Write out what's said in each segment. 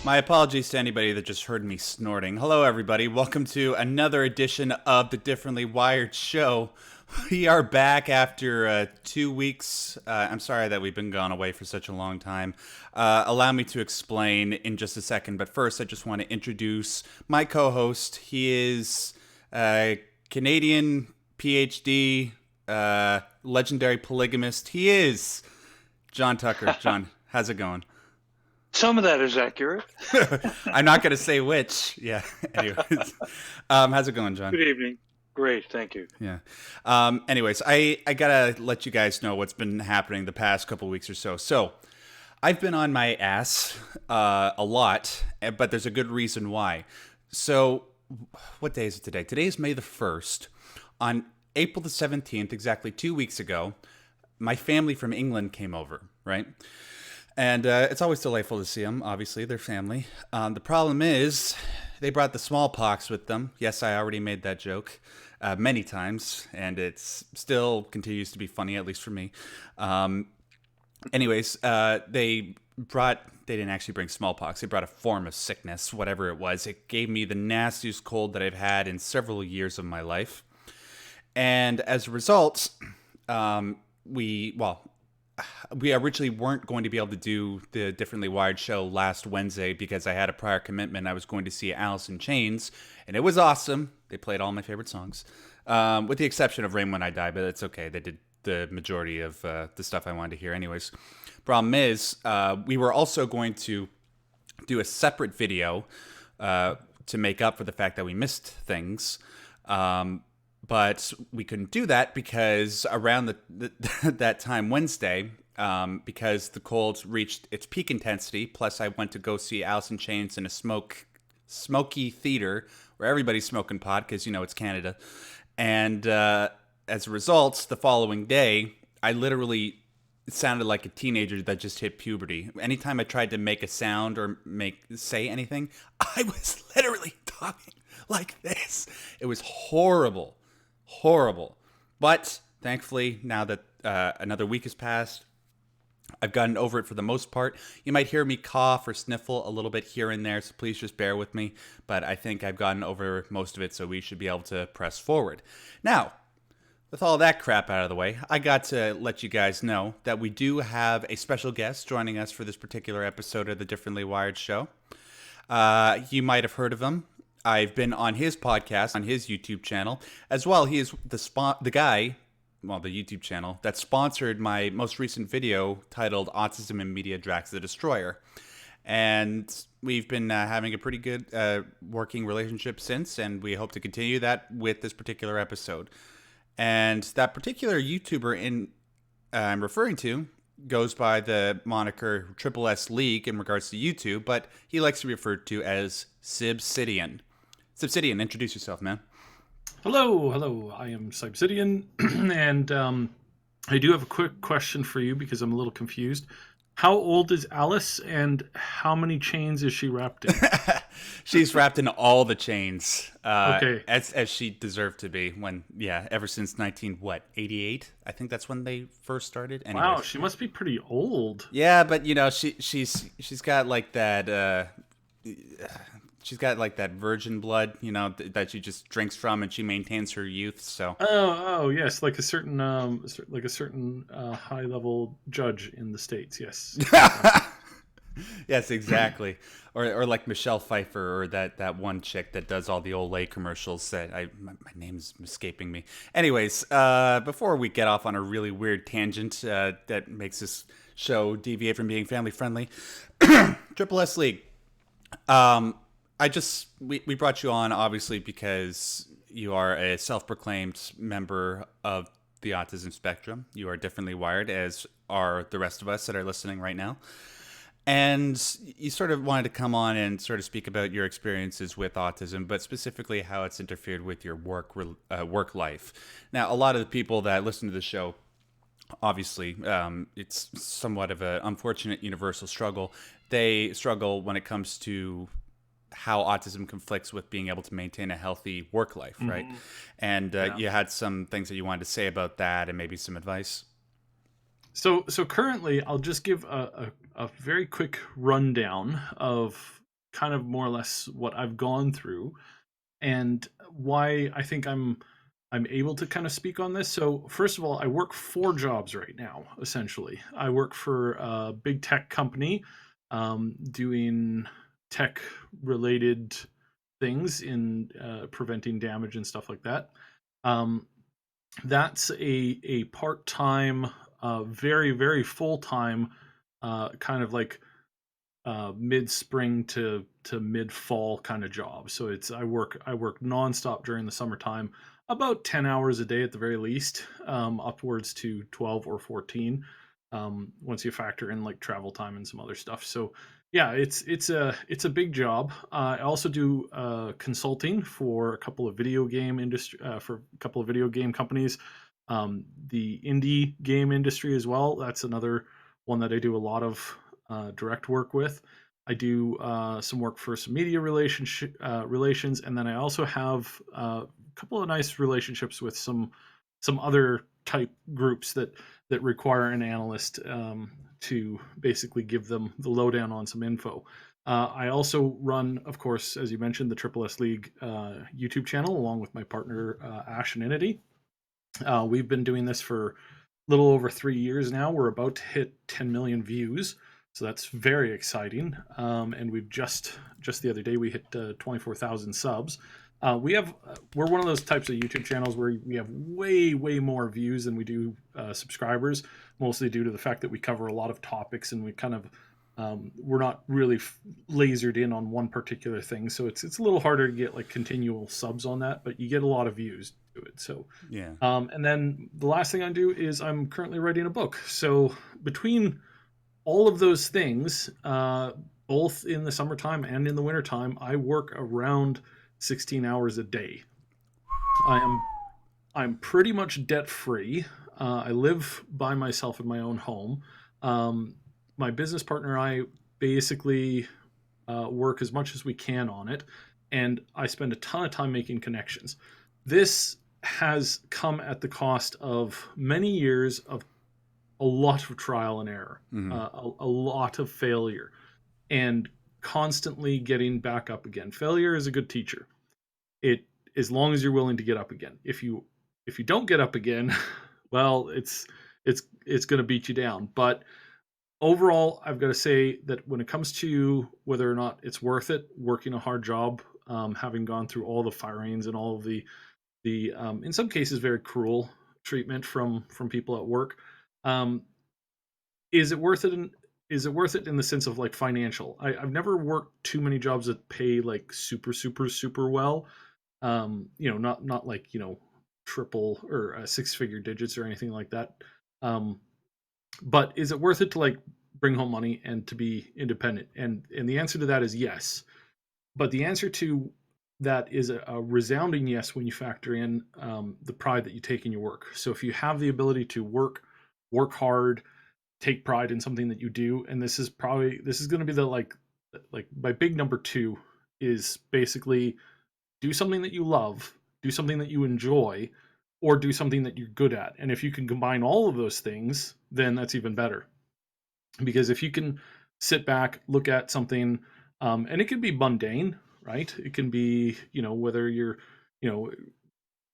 My apologies to anybody that just heard me snorting. Hello, everybody. Welcome to another edition of the Differently Wired show. We are back after 2 weeks. I'm sorry that we've been gone away for such a long time. Allow me to explain in just a second, but first I just want to introduce my co-host. He is a Canadian PhD, legendary polygamist. He is John Tucker. John, how's it going? Some of that is accurate. I'm not going to say which. Yeah. Anyways, how's it going, John? Good evening. Great, thank you. Yeah. Anyways, I gotta let you guys know what's been happening the past couple weeks or so. So, I've been on my ass a lot, but there's a good reason why. So, what day is it today? Today is May the 1st. On April the 17th, exactly 2 weeks ago, my family from England came over, right? And it's always delightful to see them. Obviously, they're family. The problem is they brought the smallpox with them. Yes, I already made that joke many times, and it still continues to be funny, at least for me. Anyways, they didn't actually bring smallpox. They brought a form of sickness, whatever it was. It gave me the nastiest cold that I've had in several years of my life. And as a result, we originally weren't going to be able to do the Differently Wired show last Wednesday because I had a prior commitment. I was going to see Alice in Chains, and it was awesome. They played all my favorite songs, with the exception of Rain When I Die, but it's okay. They did the majority of the stuff I wanted to hear anyways. Problem is, we were also going to do a separate video to make up for the fact that we missed things. But we couldn't do that because around that time Wednesday, because the cold reached its peak intensity, plus I went to go see Alice in Chains in a smoky theater where everybody's smoking pot because, it's Canada. And as a result, the following day, I literally sounded like a teenager that just hit puberty. Anytime I tried to make a sound or say anything, I was literally talking like this. It was horrible. But thankfully, now that another week has passed, I've gotten over it for the most part. You might hear me cough or sniffle a little bit here and there, so please just bear with me. But I think I've gotten over most of it, so we should be able to press forward. Now, with all that crap out of the way, I got to let you guys know that we do have a special guest joining us for this particular episode of the Differently Wired show. You might have heard of him. I've been on his podcast, on his YouTube channel, as well. He is the YouTube channel that sponsored my most recent video titled Autism in Media Drax the Destroyer. And we've been having a pretty good working relationship since, and we hope to continue that with this particular episode. And that particular YouTuber I'm referring to goes by the moniker Triple S League in regards to YouTube, but he likes to be referred to as Sibsidian. Sibsidian, introduce yourself, man. Hello. I am Sibsidian, and I do have a quick question for you because I'm a little confused. How old is Alice, and how many chains is she wrapped in? She's wrapped in all the chains, okay, as she deserved to be. Ever since 88. I think that's when they first started. Anyways. Wow, she must be pretty old. Yeah, but she's got like that. She's got like that virgin blood, that she just drinks from, and she maintains her youth. So. Oh, yes, like a certain high level judge in the States. Yes. Yes, exactly. Or like Michelle Pfeiffer, or that one chick that does all the Olay commercials. My name's escaping me. Anyways, before we get off on a really weird tangent that makes this show deviate from being family friendly, Triple S League. We brought you on obviously because you are a self-proclaimed member of the autism spectrum. You are differently wired, as are the rest of us that are listening right now. And you sort of wanted to come on and sort of speak about your experiences with autism, but specifically how it's interfered with your work life. Now, a lot of the people that listen to the show, obviously, it's somewhat of an unfortunate universal struggle. They struggle when it comes to how autism conflicts with being able to maintain a healthy work life, right? Mm-hmm. And you had some things that you wanted to say about that and maybe some advice. So currently, I'll just give a very quick rundown of kind of more or less what I've gone through and why I think I'm able to kind of speak on this. So first of all, I work 4 jobs right now. Essentially, I work for a big tech company, doing tech related things in preventing damage and stuff like that. Um, that's a part time, very very full time, kind of like mid spring to mid fall kind of job. So it's I work nonstop during the summertime, about 10 hours a day at the very least, upwards to 12 or 14, once you factor in like travel time and some other stuff. So yeah, it's a big job. I also do consulting for a couple of video game industry for a couple of video game companies, the indie game industry as well. That's another one that I do a lot of direct work with. I do some work for some media relations, and then I also have a couple of nice relationships with some other type groups that require an analyst, to basically give them the lowdown on some info. I also run, of course, as you mentioned, the Triple S League YouTube channel along with my partner Ash and Inity. We've been doing this for a little over 3 years now. We're about to hit 10 million views, so that's very exciting. And we've just the other day we hit 24,000 subs. We're one of those types of YouTube channels where we have way more views than we do subscribers, mostly due to the fact that we cover a lot of topics and we kind of we're not really lasered in on one particular thing, so it's a little harder to get like continual subs on that, but you get a lot of views to it. So Yeah. and then the last thing I do is I'm currently writing a book. So between all of those things, both in the summertime and in the wintertime, I work around 16 hours a day. I'm pretty much debt free. I live by myself in my own home. Um, my business partner and I basically work as much as we can on it, and I spend a ton of time making connections. This has come at the cost of many years of a lot of trial and error, a lot of failure, and constantly getting back up again. Failure is a good teacher. It as long as you're willing to get up again. If you don't get up again, well, it's going to beat you down. But overall, I've got to say that when it comes to whether or not it's worth it, working a hard job, having gone through all the firings and all of the in some cases very cruel treatment from people at work, um, is it worth it? Is it worth it in the sense of like financial? I've never worked too many jobs that pay like super well. Not like triple or 6 figure digits or anything like that. Um, but is it worth it to like bring home money and to be independent? And the answer to that is yes. But the answer to that is a resounding yes when you factor in the pride that you take in your work. So if you have the ability to work hard, take pride in something that you do, and this is going to be the like my big number 2 is basically do something that you love, do something that you enjoy, or do something that you're good at. And if you can combine all of those things, then that's even better. Because if you can sit back, look at something, and it can be mundane, right? It can be, whether you're, you know,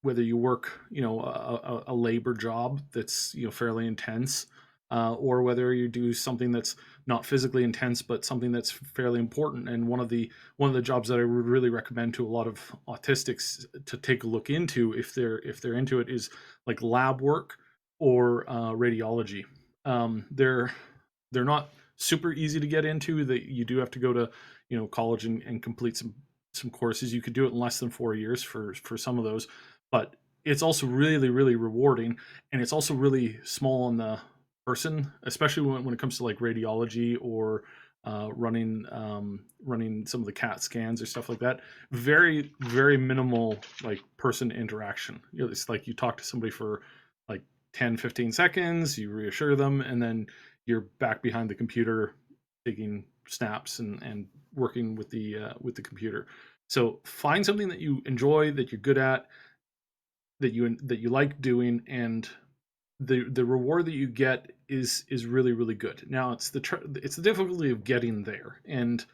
whether you work, a labor job that's, fairly intense, or whether you do something that's not physically intense, but something that's fairly important. And one of the jobs that I would really recommend to a lot of autistics to take a look into, if they're into it, is like lab work or radiology. They're not super easy to get into. That you do have to go to college and complete some courses. You could do it in less than 4 years for some of those, but it's also really rewarding, and it's also really small on the person, especially when it comes to like radiology or running some of the CAT scans or stuff like that. Very minimal like person interaction. It's like you talk to somebody for like 10-15 seconds, you reassure them, and then you're back behind the computer taking snaps and working with the computer. So find something that you enjoy, that you're good at, that you like doing, and the reward that you get is really good. Now it's the difficulty of getting there, and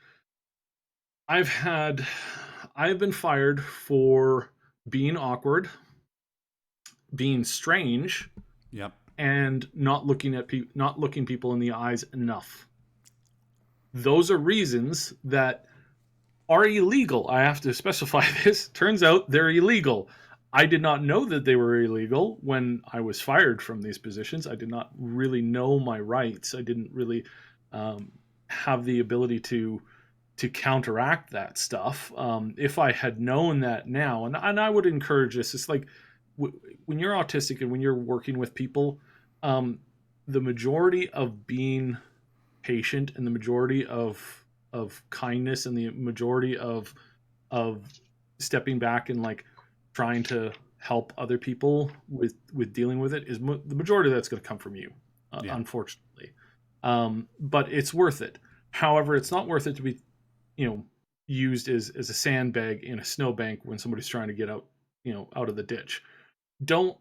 I've been fired for being awkward, being strange, Yep. and not looking people in the eyes enough. Those are reasons that are illegal. I have to specify this. Turns out they're illegal. I did not know that they were illegal when I was fired from these positions. I did not really know my rights. I didn't really um, have the ability to counteract that stuff. If I had known that now, and I would encourage this, it's like when you're autistic and when you're working with people, um, the majority of being patient and the majority of kindness and the majority of stepping back and like trying to help other people with dealing with it is the majority of that's going to come from you, Yeah. unfortunately. But it's worth it. However, it's not worth it to be, used as a sandbag in a snowbank when somebody's trying to get out, out of the ditch. Don't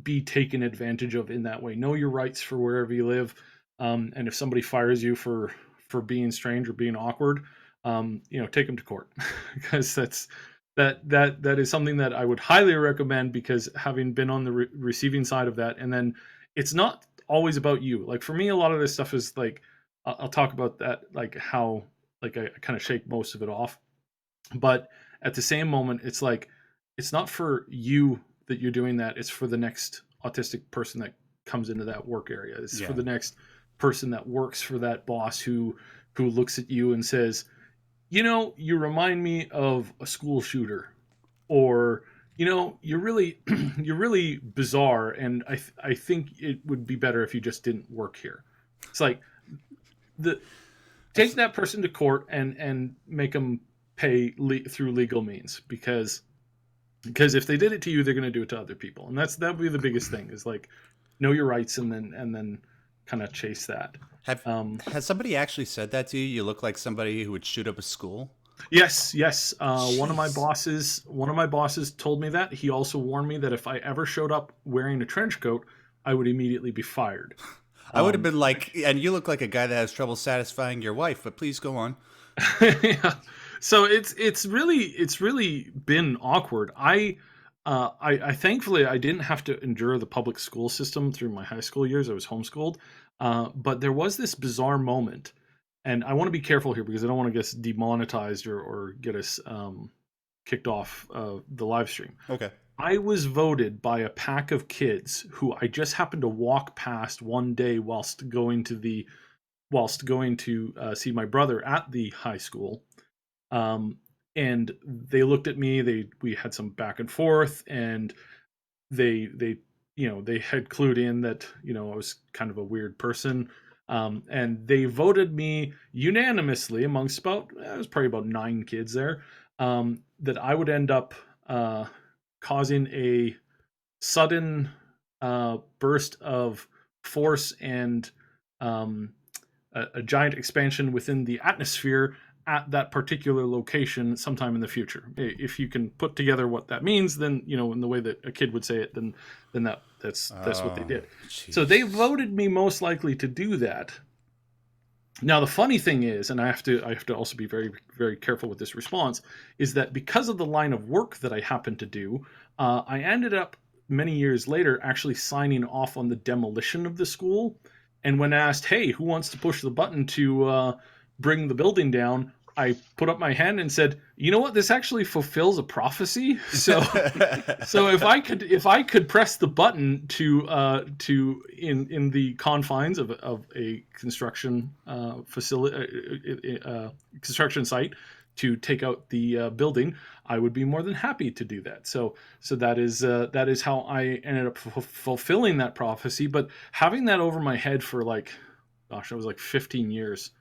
be taken advantage of in that way. Know your rights for wherever you live. And if somebody fires you for being strange or being awkward, take them to court because that is something that I would highly recommend, because having been on the receiving side of that, and then it's not always about you. Like for me, a lot of this stuff is like I'll talk about that, like how like I kind of shake most of it off, but at the same moment, it's like it's not for you that you're doing that. It's for the next autistic person that comes into that work area. It's for the next person that works for that boss who looks at you and says, you remind me of a school shooter, or you're really you're really bizarre, and I think it would be better if you just didn't work here. It's like the take that person to court and make them pay through legal means, because if they did it to you, they're going to do it to other people, and that would be the biggest thing, is like know your rights and then kind of chase that. Has somebody actually said that to you? You look like somebody who would shoot up a school. Yes. One of my Jeez. bosses told me that. He also warned me that if I ever showed up wearing a trench coat, I would immediately be fired. I would have Um, been like, and you look like a guy that has trouble satisfying your wife, but please go on. yeah. So it's really been awkward. I thankfully I didn't have to endure the public school system through my high school years. I was homeschooled, but there was this bizarre moment, and I want to be careful here because I don't want to get us demonetized or get us kicked off the live stream. Okay. I was voted by a pack of kids who I just happened to walk past one day whilst going to see my brother at the high school. Um, and they looked at me. We had some back and forth, and they had clued in that I was kind of a weird person. And they voted me unanimously amongst it was probably about 9 kids there, that I would end up causing a sudden burst of force and um, a giant expansion within the atmosphere at that particular location sometime in the future. If you can put together what that means, then in the way that a kid would say it, then that's what they Oh, did. So they jeez. voted me most likely to do that. Now the funny thing is, and I have to also be very very careful with this response, is that because of the line of work that I happen to do, I ended up many years later actually signing off on the demolition of the school. And when asked, "Hey, who wants to push the button to bring the building down?" I put up my hand and said, "You know what? This actually fulfills a prophecy." So if I could press the button to in the confines of a construction facility construction site to take out the building, I would be more than happy to do that. So that is how I ended up fulfilling that prophecy. But having that over my head for like, gosh, it was like 15 years,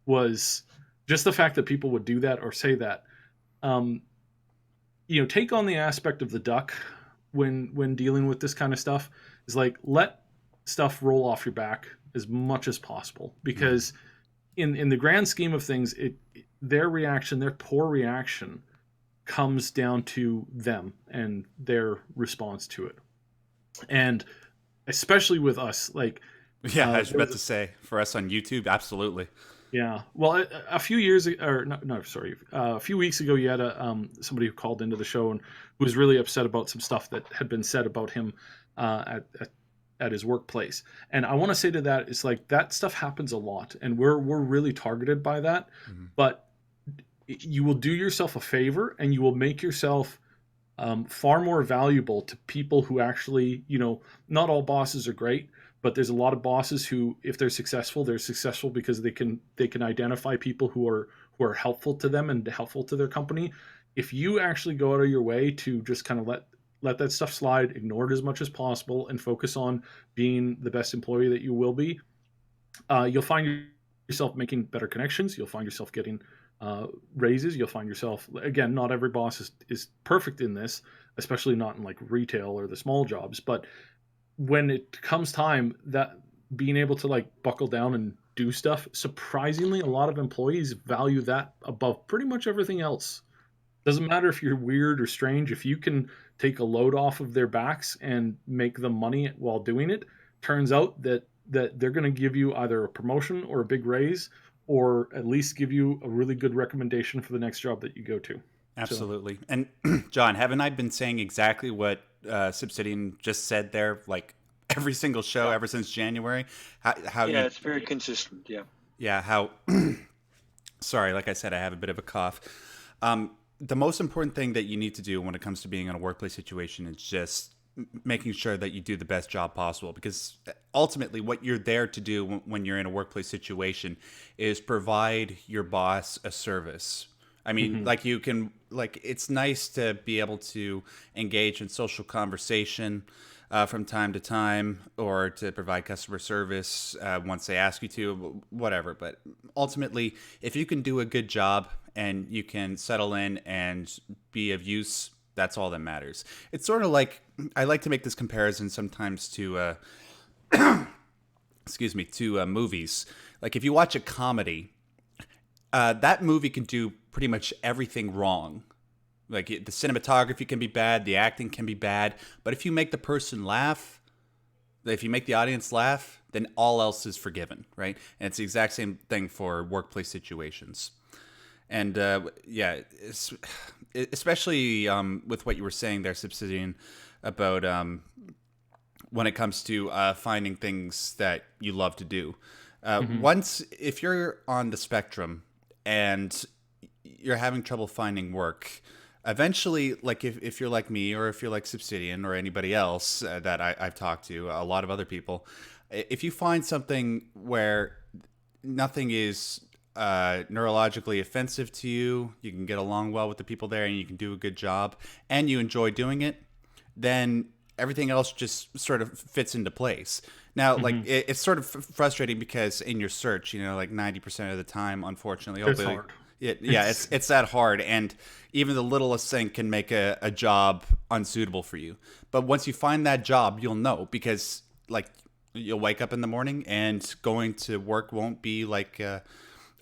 was just the fact that people would do that or say that. Um, take on the aspect of the duck when dealing with this kind of stuff, is like let stuff roll off your back as much as possible, Mhm. because in the grand scheme of things, their poor reaction comes down to them and their response to it. And especially with us, like Yeah, I was there about was to say, for us on YouTube, absolutely. Yeah. Well, a few years or no, sorry, a few weeks ago, you had somebody who called into the show and who was really upset about some stuff that had been said about him at his workplace. And I want to say to that, it's like that stuff happens a lot, and we're really targeted by that. Mhm. But you will do yourself a favor, and you will make yourself far more valuable to people who actually, not all bosses are great, but there's a lot of bosses who, if they're successful because they can identify people who are helpful to them and helpful to their company. If you actually go out of your way to just kind of let that stuff slide, ignore it as much as possible, and focus on being the best employee that you will be, you'll find yourself making better connections. You'll find yourself getting raises. You'll find yourself, again, not every boss is perfect in this, especially not in like retail or the small jobs. But when it comes time, that being able to like buckle down and do stuff, surprisingly, a lot of employees value that above pretty much everything else. Doesn't matter if you're weird or strange, if you can take a load off of their backs and make them money while doing it, turns out that they're going to give you either a promotion or a big raise, or at least give you a really good recommendation for the next job that you go to. So Absolutely. And John, haven't I been saying exactly what Subsidian just said there, like every single show Yeah. ever since January? How Yeah, you, it's very consistent. Yeah. yeah, how, sorry, like I said, I have a bit of a cough. The most important thing that you need to do when it comes to being in a workplace situation is just making sure that you do the best job possible, because ultimately what you're there to do when you're in a workplace situation is provide your boss a service. I mean, mhm. like you can, like, it's nice to be able to engage in social conversation from time to time, or to provide customer service once they ask you to, whatever. But ultimately, if you can do a good job and you can settle in and be of use, that's all that matters. It's sort of like, I like to make this comparison sometimes to, excuse me, to movies. Like if you watch a comedy, that movie can do pretty much everything wrong. Like the cinematography can be bad, the acting can be bad, but if you make the person laugh, if you make the audience laugh, then all else is forgiven, right? And it's the exact same thing for workplace situations. And yeah, especially with what you were saying there, Subsidian, about when it comes to finding things that you love to do. Mhm. Once, if you're on the spectrum and you're having trouble finding work, eventually, like if you're like me, or if you're like Subsidian or anybody else that I've talked to, a lot of other people, if you find something where nothing is neurologically offensive to you, you can get along well with the people there, and you can do a good job, and you enjoy doing it, then everything else just sort of fits into place. Now, like Mhm. it's sort of frustrating because in your search, like 90% of the time, unfortunately, It's hopefully, hard. yeah, It's it's that hard, and even the littlest thing can make a job unsuitable for you. But once you find that job, you'll know, because like you'll wake up in the morning and going to work won't be like a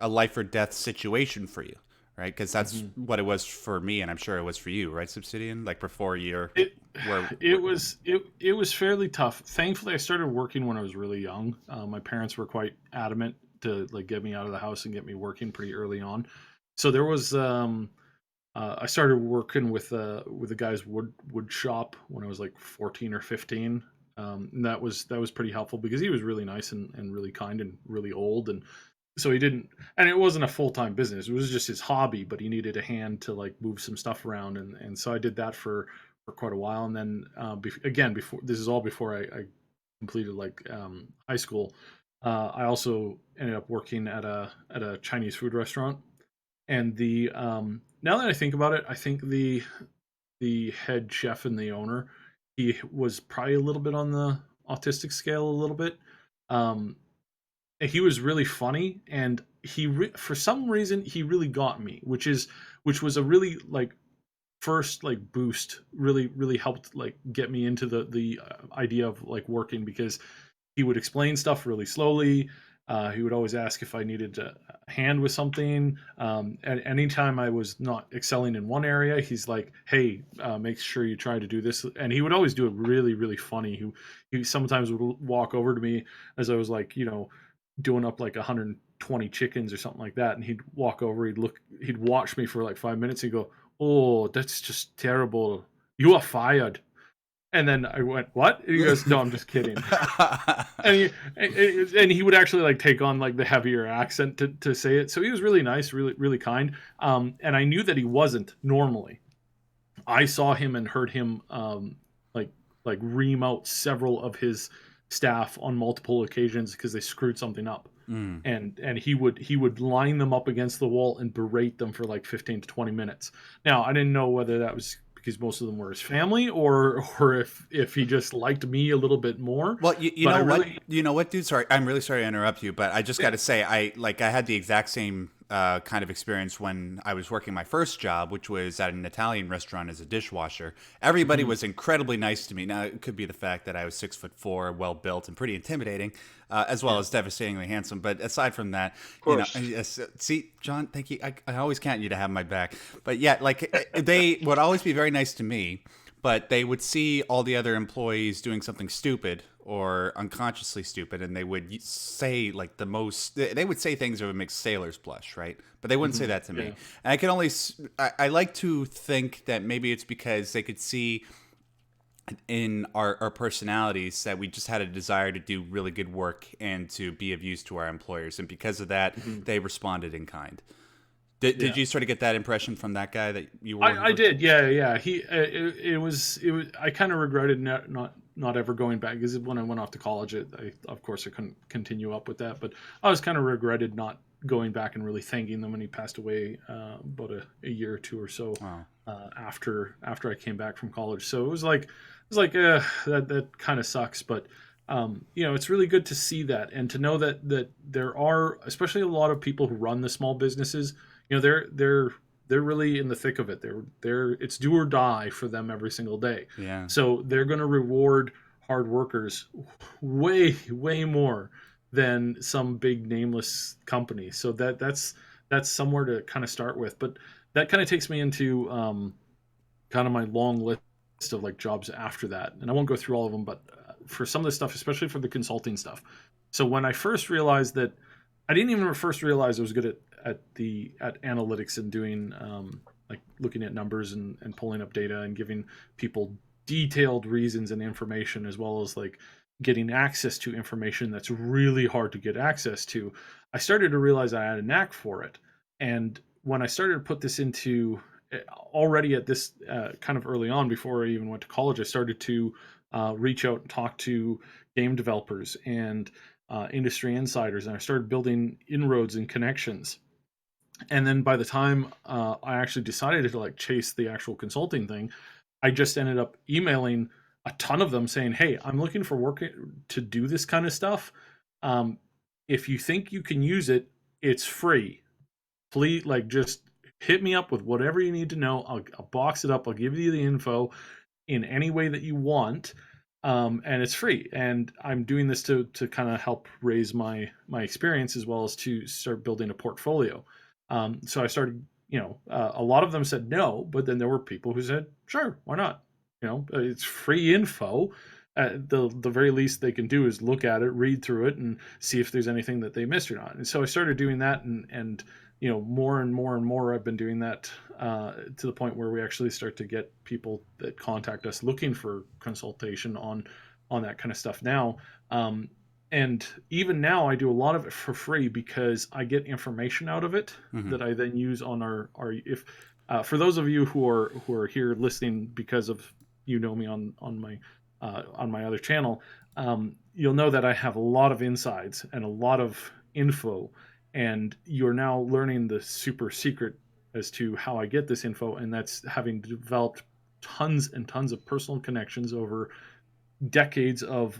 life or death situation for you, right? Because that's mhm. what it was for me, and I'm sure it was for you, right, Subsidian? Like before you're It where it was fairly tough. Thankfully, I started working when I was really young. My parents were quite adamant to like get me out of the house and get me working pretty early on. So there was I started working with a guy's wood shop when I was like 14 or 15. And that was pretty helpful because he was really nice and really kind and really old, and so he didn't, and it wasn't a full-time business, it was just his hobby, but he needed a hand to like move some stuff around, and so I did that for quite a while. And then again, before this is all before I completed like high school, I also ended up working at a Chinese food restaurant. And the now that I think about it, I think the head chef and the owner, he was probably a little bit on the autistic scale a little bit. um he was really funny, and for some reason he really got me, which was a really like first like boost, really helped like get me into the idea of like working, because he would explain stuff really slowly. He would always ask if I needed a hand with something. And anytime I was not excelling in one area, he's like, "Hey, make sure you try to do this." And he would always do it really funny. He sometimes would walk over to me as I was like, doing up like 120 20 chickens or something like that, and he'd walk over, he'd watch me for like 5 minutes, he'd go, "Oh, that's just terrible. You are fired." And then I went, "What?" And he goes, "No, I'm just kidding." And he would actually like take on like the heavier accent to say it. So he was really nice, really kind. And I knew that he wasn't normally. I saw him and heard him like ream out several of his staff on multiple occasions because they screwed something up. Mm. And he would line them up against the wall and berate them for like 15 to 20 minutes. Now, I didn't know whether that was because most of them were his family or if he just liked me a little bit more. Well, you But know I what? really, You know what, dude? Sorry, I'm really sorry to interrupt you, but I just got yeah. to say, I had the exact same kind of experience when I was working my first job, which was at an Italian restaurant as a dishwasher. Everybody Mhm. was incredibly nice to me. Now, it could be the fact that I was 6'4", well built, and pretty intimidating, as well Yeah. as devastatingly handsome. But aside from that, Of course. yes, see, John, thank you. I always count you to have my back. But yeah, like they would always be very nice to me. But they would see all the other employees doing something stupid or unconsciously stupid, and they would say like the most. They would say things that would make sailors blush, right? But they wouldn't say Mhm. that to me. Yeah. And I can only. I like to think that maybe it's because they could see in our personalities that we just had a desire to do really good work and to be of use to our employers, and because of that, Mhm. they responded in kind. Did Yeah. you sort of get that impression from that guy that you were working I for? did, yeah. It was. I kind of regretted not ever going back because when I went off to college, of course I couldn't continue up with that. But I was kind of regretted not going back and really thanking them when he passed away about a year or two or so Wow. after I came back from college. So that kind of sucks, but. It's really good to see that and to know that there are, especially a lot of people who run the small businesses. They're really in the thick of it. They're it's do or die for them every single day. Yeah. So they're going to reward hard workers way more than some big nameless company. So that's somewhere to kind of start with. But that kind of takes me into kind of my long list of like jobs after that, and I won't go through all of them, but for some of the stuff, especially for the consulting stuff. So when I first realized that, I didn't even first realize I was good at analytics and doing like looking at numbers and pulling up data and giving people detailed reasons and information, as well as like getting access to information that's really hard to get access to. I started to realize I had a knack for it, and when I started to put this into already at this kind of early on, before I even went to college, I started to reach out and talk to game developers and industry insiders, and I started building inroads and connections. And then by the time I actually decided to like chase the actual consulting thing, I just ended up emailing a ton of them saying, "Hey, I'm looking for work to do this kind of stuff. Um, if you think you can use it, it's free. Please, like, just hit me up with whatever you need to know. I'll box it up. I'll give you the info in any way that you want, and it's free. And I'm doing this to kind of help raise my experience as well as to start building a portfolio. So I started. A lot of them said no, but then there were people who said, "Sure, why not?" It's free info. At the very least they can do is look at it, read through it, and see if there's anything that they missed or not. And so I started doing that, and more and more and more I've been doing that to the point where we actually start to get people that contact us looking for consultation on that kind of stuff now. And even now I do a lot of it for free because I get information out of it Hmm. that I then use on our if for those of you who are here listening because of me on my other channel, you'll know that I have a lot of insides and a lot of info, and you're now learning the super secret as to how I get this info, and that's having developed tons and tons of personal connections over decades of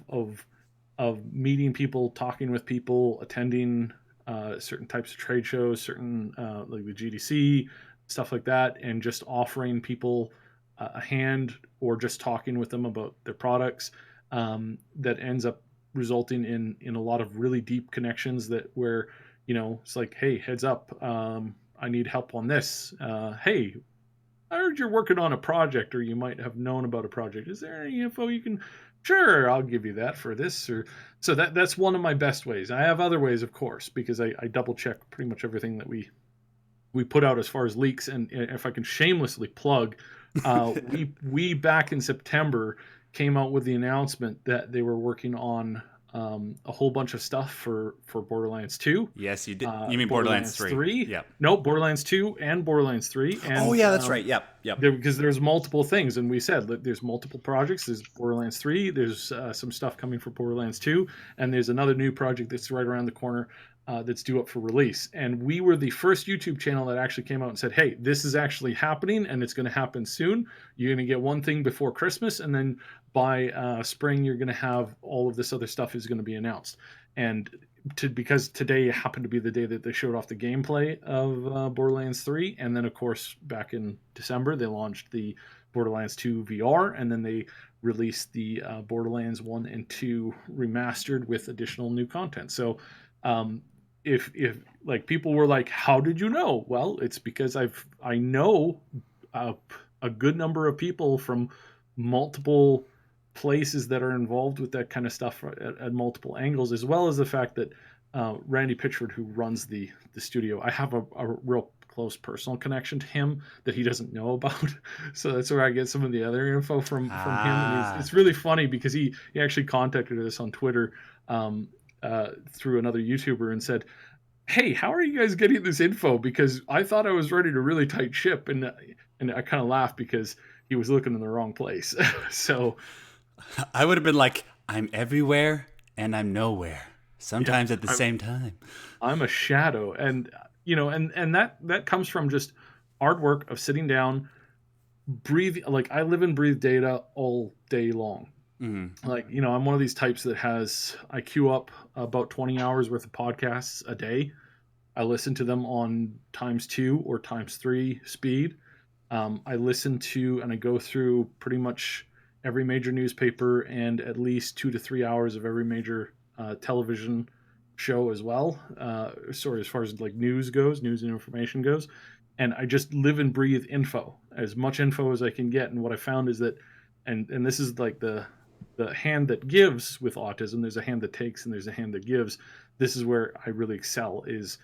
meeting people, talking with people, attending certain types of trade shows, certain like the GDC, stuff like that, and just offering people a hand or just talking with them about their products. That ends up resulting in a lot of really deep connections that where it's like, hey, heads up, I need help on this. Hey, I heard you're working on a project, or you might have known about a project. Is there any info you can sure, I'll give you that for this. Or so that's one of my best ways. I have other ways, of course, because I double check pretty much everything that we put out as far as leaks. And if I can shamelessly plug, we back in September came out with the announcement that they were working on a whole bunch of stuff for Borderlands 2. Yes, you did. You mean Borderlands 3? Yep. No, Borderlands 2 and Borderlands 3. And, oh yeah, that's right. Yep. because there's multiple things, and we said there's multiple projects. There's Borderlands 3. There's some stuff coming for Borderlands 2, and there's another new project that's right around the corner that's due up for release. And we were the first YouTube channel that actually came out and said, hey, this is actually happening, and it's going to happen soon. You're going to get one thing before Christmas, and then by spring, you're going to have all of this other stuff is going to be announced. And because today happened to be the day that they showed off the gameplay of Borderlands 3, and then of course back in December they launched the Borderlands 2 VR, and then they released the Borderlands 1 and 2 remastered with additional new content. So if like people were like, how did you know? Well, it's because I know a good number of people from multiple places that are involved with that kind of stuff at multiple angles, as well as the fact that Randy Pitchford, who runs the studio, I have a real close personal connection to him that he doesn't know about. So that's where I get some of the other info from him. And it's really funny because he actually contacted us on Twitter through another YouTuber and said, hey, how are you guys getting this info? Because I thought I was ready to really tight ship. And I kind of laughed because he was looking in the wrong place. So I would have been like, I'm everywhere and I'm nowhere. Sometimes at the same time. I'm a shadow. And, and that comes from just hard work of sitting down, breathe. Like I live and breathe data all day long. Mm-hmm. Like, I'm one of these types that I queue up about 20 hours worth of podcasts a day. I listen to them on ×2 or ×3 speed. I listen to and I go through pretty much every major newspaper and at least 2 to 3 hours of every major television show as well. Sorry, as far as like news and information goes. And I just live and breathe info, as much info as I can get. And what I found is that, and this is like the hand that gives with autism, there's a hand that takes and there's a hand that gives. This is where I really excel, is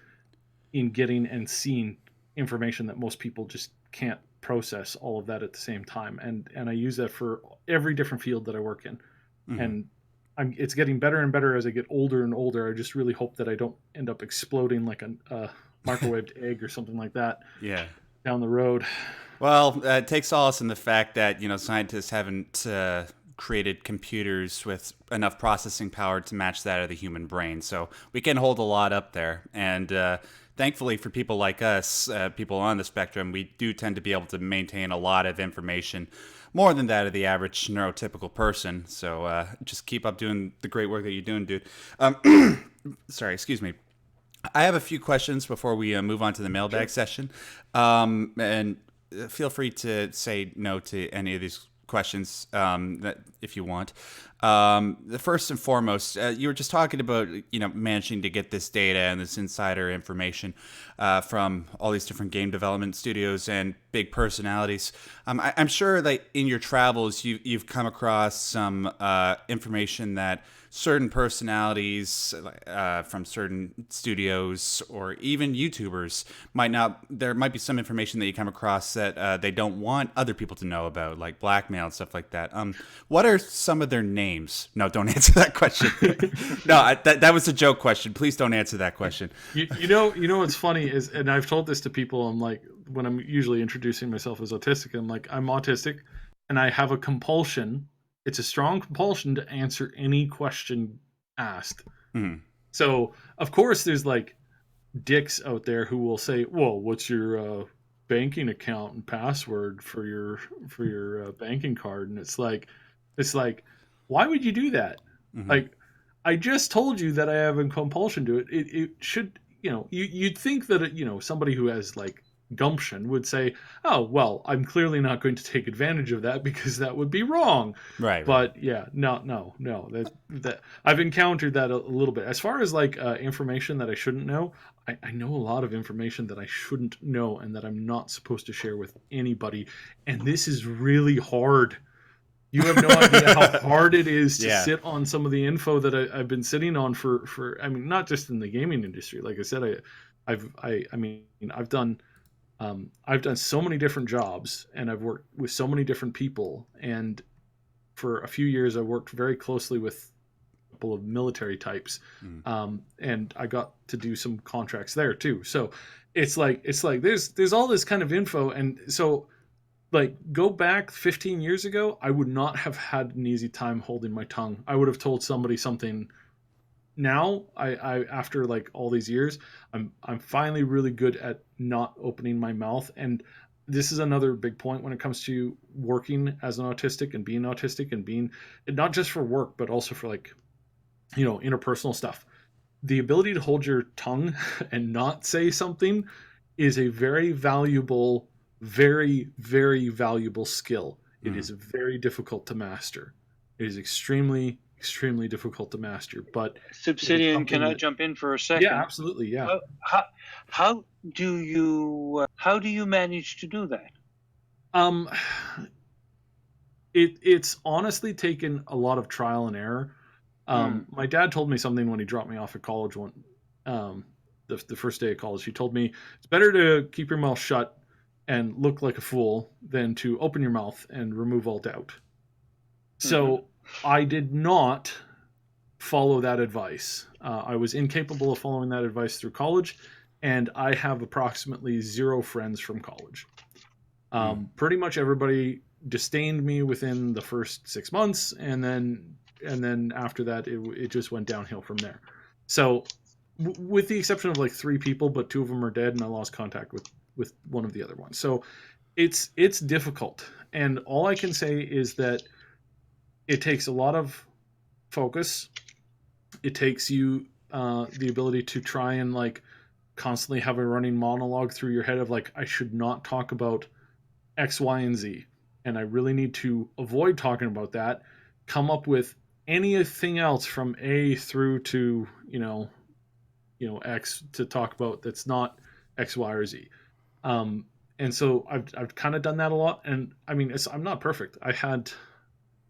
in getting and seeing information that most people just can't process all of that at the same time. And I use that for every different field that I work in. Mm-hmm. And it's getting better and better as I get older and older. I just really hope that I don't end up exploding like a microwaved egg or something like that. Yeah. Down the road. Well, it takes solace in the fact that, scientists haven't created computers with enough processing power to match that of the human brain. So we can hold a lot up there. And thankfully for people like us, people on the spectrum, we do tend to be able to maintain a lot of information, more than that of the average neurotypical person. So just keep up doing the great work that you're doing, dude. Sorry, excuse me. I have a few questions before we move on to the mailbag session. And feel free to say no to any of these questions if you want. The first and foremost, you were just talking about managing to get this data and this insider information from all these different game development studios and big personalities. I'm sure that in your travels you've come across some information that certain personalities from certain studios or even YouTubers there might be some information that you come across that they don't want other people to know about, like blackmail and stuff like that. What are some of their names? No, don't answer that question. No, that was a joke question. Please don't answer that question. You know what's funny is, and I've told this to people, I'm like, when I'm usually introducing myself as autistic, I'm like, I'm autistic and I have a compulsion. It's a strong compulsion to answer any question asked. Mm. So, of course, there's like dicks out there who will say, well, what's your banking account and password for your banking card? And it's like, why would you do that? Mm-hmm. Like, I just told you that I have a compulsion to it. It should, you'd think that, somebody who has like gumption would say, oh, well, I'm clearly not going to take advantage of that because that would be wrong. Right. But yeah, no. That I've encountered that a little bit. As far as like information that I shouldn't know, I know a lot of information that I shouldn't know and that I'm not supposed to share with anybody. And this is really hard You have no idea how hard it is to Yeah. sit on some of the info that I've been sitting on for. I mean, not just in the gaming industry. Like I said, I mean, I've done so many different jobs, and I've worked with so many different people. And for a few years, I worked very closely with a couple of military types, Mm. and I got to do some contracts there too. So it's like there's all this kind of info, and so like go back 15 years ago, I would not have had an easy time holding my tongue. I would have told somebody something. Now I after like all these years, I'm finally really good at not opening my mouth. And this is another big point when it comes to working as an autistic and being not just for work but also for like, interpersonal stuff. The ability to hold your tongue and not say something is a very valuable, very, very valuable skill. It Mm. is very difficult to master. It is extremely, extremely difficult to master, but it is Subsidian, can something I that, jump in for a yeah, second? absolutely, yeah. How, how how do you manage to do that? Um, it's honestly taken a lot of trial and error. Mm, My dad told me something when he dropped me off at college um, the first day of college. He told me it's better to keep your mouth shut and look like a fool than to open your mouth and remove all doubt. hmm So I did not follow that advice. I was incapable of following that advice through college, and I have approximately zero friends from college. Mm. Pretty much everybody disdained me within the first 6 months, and then after that, it just went downhill from there. So, with the exception of like three people, but two of them are dead, and I lost contact with one of the other ones. So it's difficult, and all I can say is that it takes a lot of focus. It takes you the ability to try and like constantly have a running monologue through your head of like, I should not talk about X, Y, and Z, and I really need to avoid talking about that. Come up with anything else from A through to X to talk about that's not X, Y, or Z. Um, and so I've kind of done that a lot, and I mean I'm not perfect. I had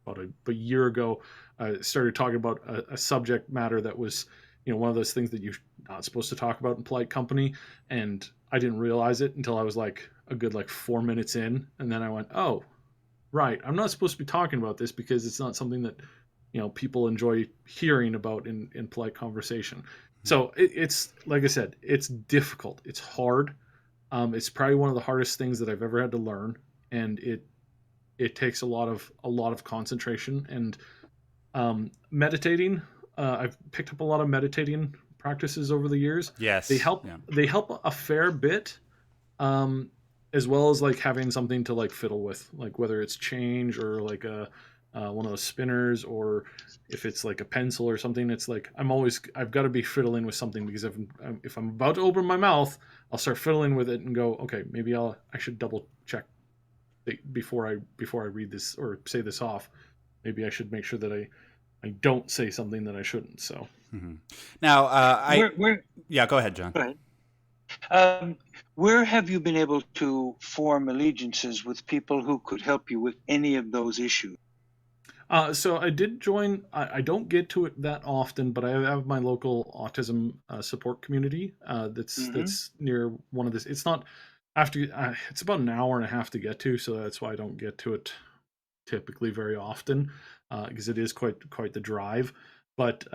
about a year ago, I started talking about a subject matter that was, one of those things that you're not supposed to talk about in polite company. And I didn't realize it until I was like a good like 4 minutes in. And then I went, oh, right. I'm not supposed to be talking about this because it's not something that, people enjoy hearing about in polite conversation. So it's like I said, it's difficult. It's hard. It's probably one of the hardest things that I've ever had to learn. And it takes a lot of concentration and meditating. I've picked up a lot of meditating practices over the years. They Yes. help. Yeah. They help a fair bit, um, as well as like having something to like fiddle with, like whether it's change or like a one of those spinners, or if it's like a pencil or something. It's like I've got to be fiddling with something because if I'm about to open my mouth, I'll start fiddling with it and go, okay, maybe I should double check before I read this or say this off. Maybe I should make sure that I don't say something that I shouldn't. So Hmm. Now, where yeah, go ahead, John. go ahead. Um, where have you been able to form allegiances with people who could help you with any of those issues? so I did join. I don't get to it that often, but I have my local autism support community. That's Hmm that's near one of this. It's not after. It's about an hour and a half to get to, so that's why I don't get to it typically very often, because it is quite the drive. But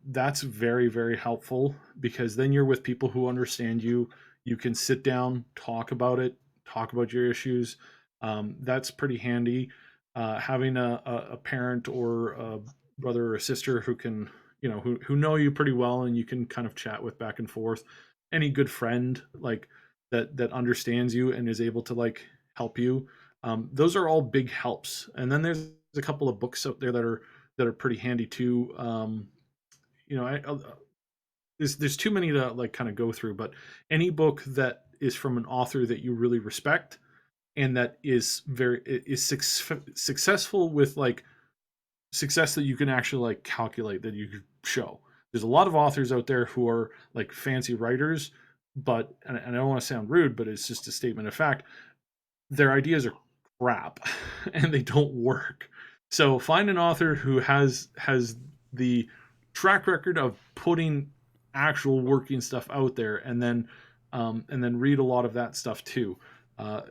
that's very very helpful because then you're with people who understand you. You can sit down, talk about it, talk about your issues. That's pretty handy. Having a parent or a brother or a sister who can who know you pretty well and you can kind of chat with back and forth. Any good friend like that understands you and is able to like help you, those are all big helps. And then there's a couple of books out there that are pretty handy too. There's too many to like kind of go through, but any book that is from an author that you really respect and that is successful with like success that you can actually like calculate, that you could show. There's a lot of authors out there who are like fancy writers, but and I don't want to sound rude, but it's just a statement of fact, their ideas are crap and they don't work. So find an author who has the track record of putting actual working stuff out there, and then read a lot of that stuff too. Uh,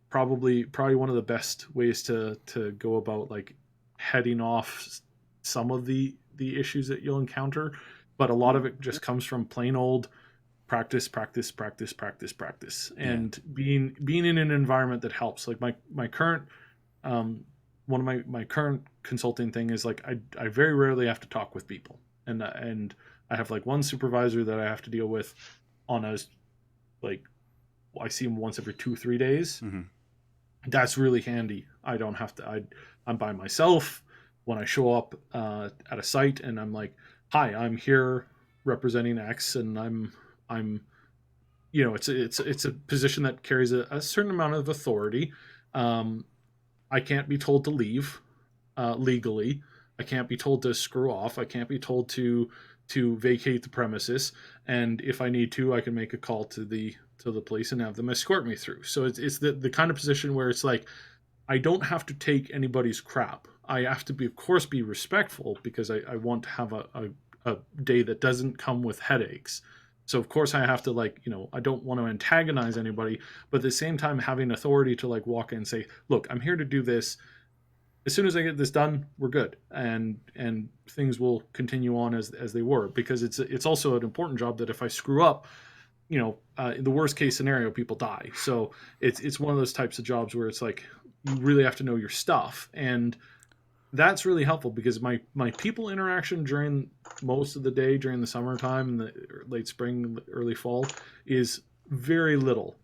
probably one of the best ways to go about like heading off some of the issues that you'll encounter, but a lot of it just comes from plain old practice, practice, practice, practice, practice, Yeah. and being in an environment that helps. Like my current one of my current consulting thing is like I very rarely have to talk with people, and I have like one supervisor that I have to deal with on a like I see him once every 2-3 days. Mm-hmm. That's really handy. I don't have to. I'm by myself when I show up at a site, and I'm like, "Hi, I'm here representing X, and I'm it's a position that carries a certain amount of authority. Um, I can't be told to leave legally. I can't be told to screw off. I can't be told to vacate the premises. And if I need to, I can make a call to the police and have them escort me through. So it's the kind of position where it's like I don't have to take anybody's crap. I have to be, of course, be respectful because I want to have a day that doesn't come with headaches. So of course I have to like, I don't want to antagonize anybody, but at the same time having authority to like walk in and say, look, I'm here to do this. As soon as I get this done, we're good, and things will continue on as they were, because it's also an important job that if I screw up, in the worst case scenario, people die. So it's one of those types of jobs where it's like you really have to know your stuff, and that's really helpful because my people interaction during most of the day during the summertime and the late spring, early fall is very little,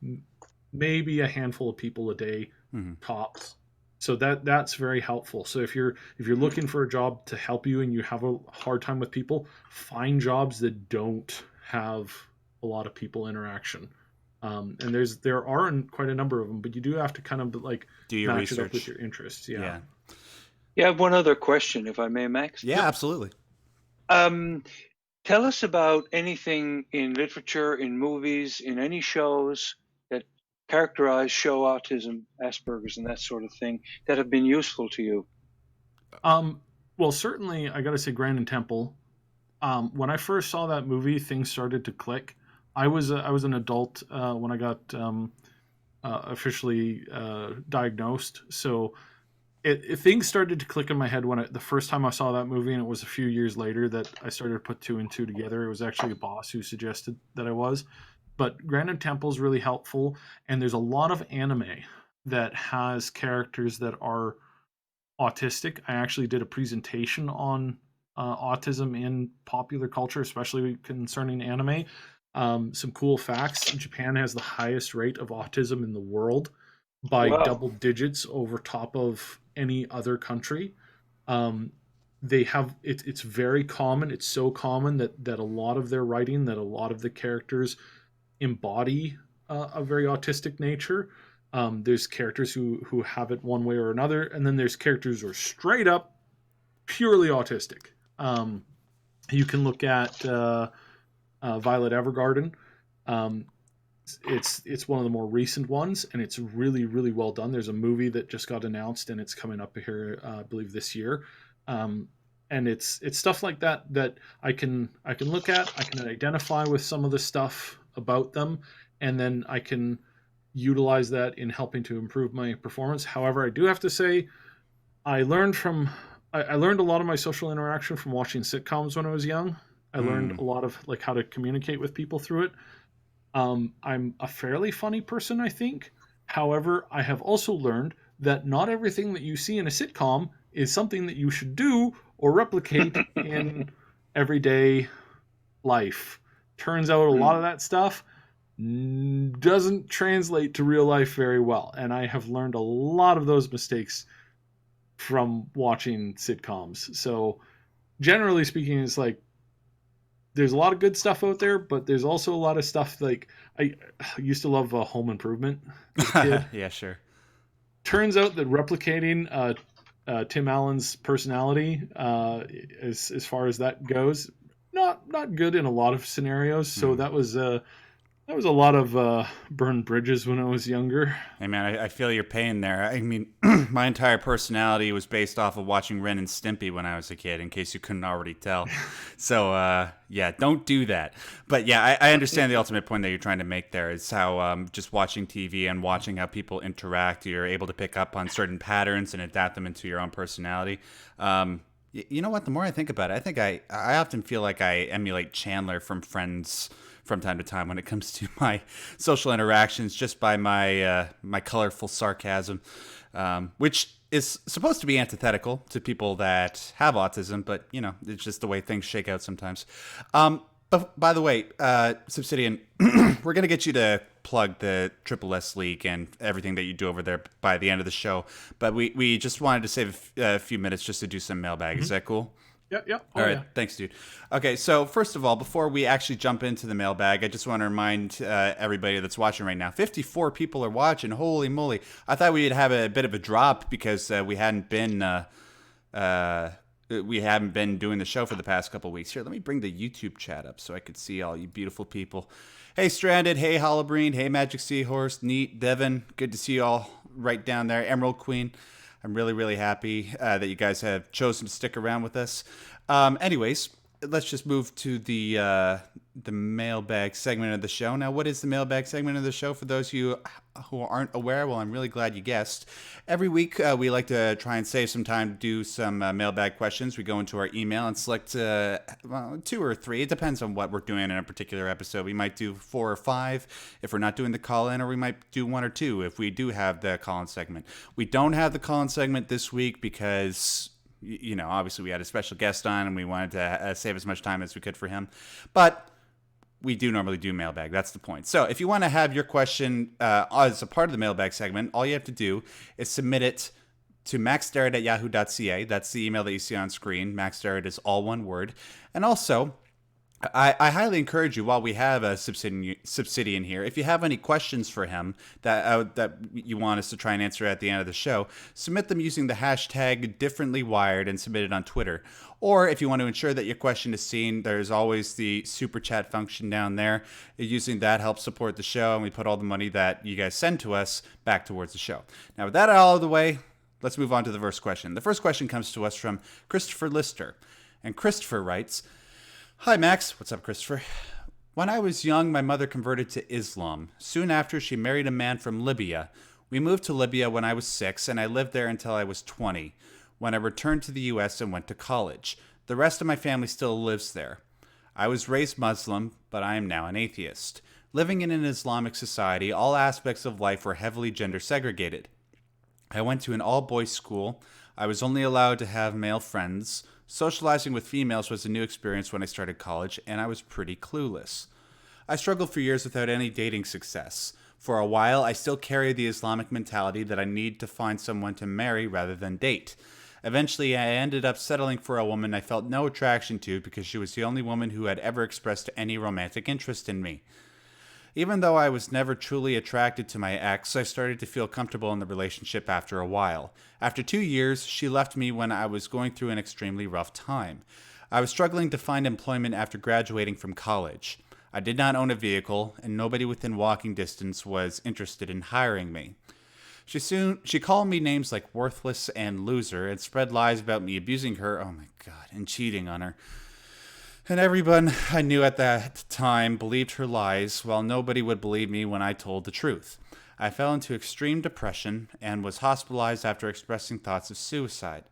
maybe a handful of people a day Mm-hmm. tops. So that's very helpful. So if you're looking for a job to help you and you have a hard time with people, find jobs that don't have a lot of people interaction. And there are quite a number of them, but you do have to kind of like Do your match it up with research. your interests. Yeah. Yeah. Yeah, I have one other question, if I may, Max. Yeah, absolutely. Um, Tell us about anything in literature, in movies, in any shows that characterize show autism, Asperger's, and that sort of thing that have been useful to you. Um, well, certainly, I got to say, Grand and Temple. When I first saw that movie, things started to click. I was an adult when I got officially diagnosed, so things started to click in my head the first time I saw that movie, and it was a few years later that I started to put two and two together. It was actually a boss who suggested that I was. But Grand and Temple is really helpful, and there's a lot of anime that has characters that are autistic. I actually did a presentation on autism in popular culture, especially concerning anime. Some cool facts: Japan has the highest rate of autism in the world by Wow. double digits over top of any other country. Um, they have it's very common. It's so common that a lot of their writing, that a lot of the characters embody a very autistic nature. There's characters who have it one way or another, and then there's characters who are straight up purely autistic. Um, you can look at Violet Evergarden. Um, it's one of the more recent ones, and it's really really well done. There's a movie that just got announced, and it's coming up here, I believe, this year. Um, and it's stuff like that I can look at. I can identify with some of the stuff about them, and then I can utilize that in helping to improve my performance. However, I do have to say I learned from I learned a lot of my social interaction from watching sitcoms when I was young. I learned Mm. a lot of like how to communicate with people through it. I'm a fairly funny person, I think. However, I have also learned that not everything that you see in a sitcom is something that you should do or replicate in everyday life. Turns out a lot of that stuff doesn't translate to real life very well, and I have learned a lot of those mistakes from watching sitcoms. So, generally speaking, it's like there's a lot of good stuff out there, but there's also a lot of stuff like I used to love Home Improvement as a kid. Yeah, sure. Turns out that replicating Tim Allen's personality, as far as that goes, not good in a lot of scenarios. So that was That was a lot of burned bridges when I was younger. Hey man, I feel your pain there. I mean, my entire personality was based off of watching Ren and Stimpy when I was a kid, in case you couldn't already tell. So, yeah, don't do that. But yeah, I understand the ultimate point that you're trying to make there is how just watching TV and watching how people interact, you're able to pick up on certain patterns and adapt them into your own personality. You know what? The more I think about it, I think I often feel like I emulate Chandler from Friends from time to time when it comes to my social interactions, just by my my colorful sarcasm, which is supposed to be antithetical to people that have autism, but you know it's just the way things shake out sometimes. But by the way, Subsidian, we're gonna get you to plug the Triple S League and everything that you do over there by the end of the show. But we just wanted to save a few minutes just to do some mailbag. Is that cool? Yeah. All right, thanks, dude. Okay, so first of all, before we actually jump into the mailbag, I just want to remind everybody that's watching right now, 54 people are watching. Holy moly. I thought we'd have a bit of a drop because we hadn't been doing the show for the past couple weeks. Here, let me bring the YouTube chat up so I could see all you beautiful people. Hey, Stranded. Hey, Holobrine. Hey, Magic Seahorse. Neat. Devin. Good to see you all right down there. Emerald Queen. I'm really, really happy that you guys have chosen to stick around with us. Anyways, let's just move to the mailbag segment of the show. Now, what is the mailbag segment of the show? For those of you who aren't aware, well, I'm really glad you guessed. Every week, we like to try and save some time to do some mailbag questions. We go into our email and select 2 or 3. It depends on what we're doing in a particular episode. We might do 4 or 5 if we're not doing the call-in, or we might do 1 or 2 if we do have the call-in segment. We don't have the call-in segment this week because, you know, obviously we had a special guest on and we wanted to save as much time as we could for him. But we do normally do mailbag. That's the point. So if you want to have your question as a part of the mailbag segment, all you have to do is submit it to maxderrat@yahoo.ca. That's the email that you see on screen. Maxderrat is all one word. And also, I highly encourage you, while we have a Subsidian here, if you have any questions for him that you want us to try and answer at the end of the show, submit them using the hashtag differentlywired and submit it on Twitter. Or if you want to ensure that your question is seen, there's always the super chat function down there. Using that helps support the show, and we put all the money that you guys send to us back towards the show. Now, with that out of the way, let's move on to the first question. The first question comes to us from Christopher Lister. And Christopher writes, "Hi, Max." What's up, Christopher? "When I was young, my mother converted to Islam. Soon after, she married a man from Libya. We moved to Libya when I was 6, and I lived there until I was 20, when I returned to the U.S. and went to college. The rest of my family still lives there. I was raised Muslim, but I am now an atheist. Living in an Islamic society, all aspects of life were heavily gender segregated. I went to an all-boys school. I was only allowed to have male friends. Socializing with females was a new experience when I started college, and I was pretty clueless. I struggled for years without any dating success. For a while, I still carried the Islamic mentality that I need to find someone to marry rather than date. Eventually, I ended up settling for a woman I felt no attraction to because she was the only woman who had ever expressed any romantic interest in me. Even though I was never truly attracted to my ex, I started to feel comfortable in the relationship after a while. After 2 years, she left me when I was going through an extremely rough time. I was struggling to find employment after graduating from college. I did not own a vehicle, and nobody within walking distance was interested in hiring me. She called me names like worthless and loser and spread lies about me abusing her, oh my god, and cheating on her. And everyone I knew at that time believed her lies, while nobody would believe me when I told the truth. I fell into extreme depression and was hospitalized after expressing thoughts of suicide.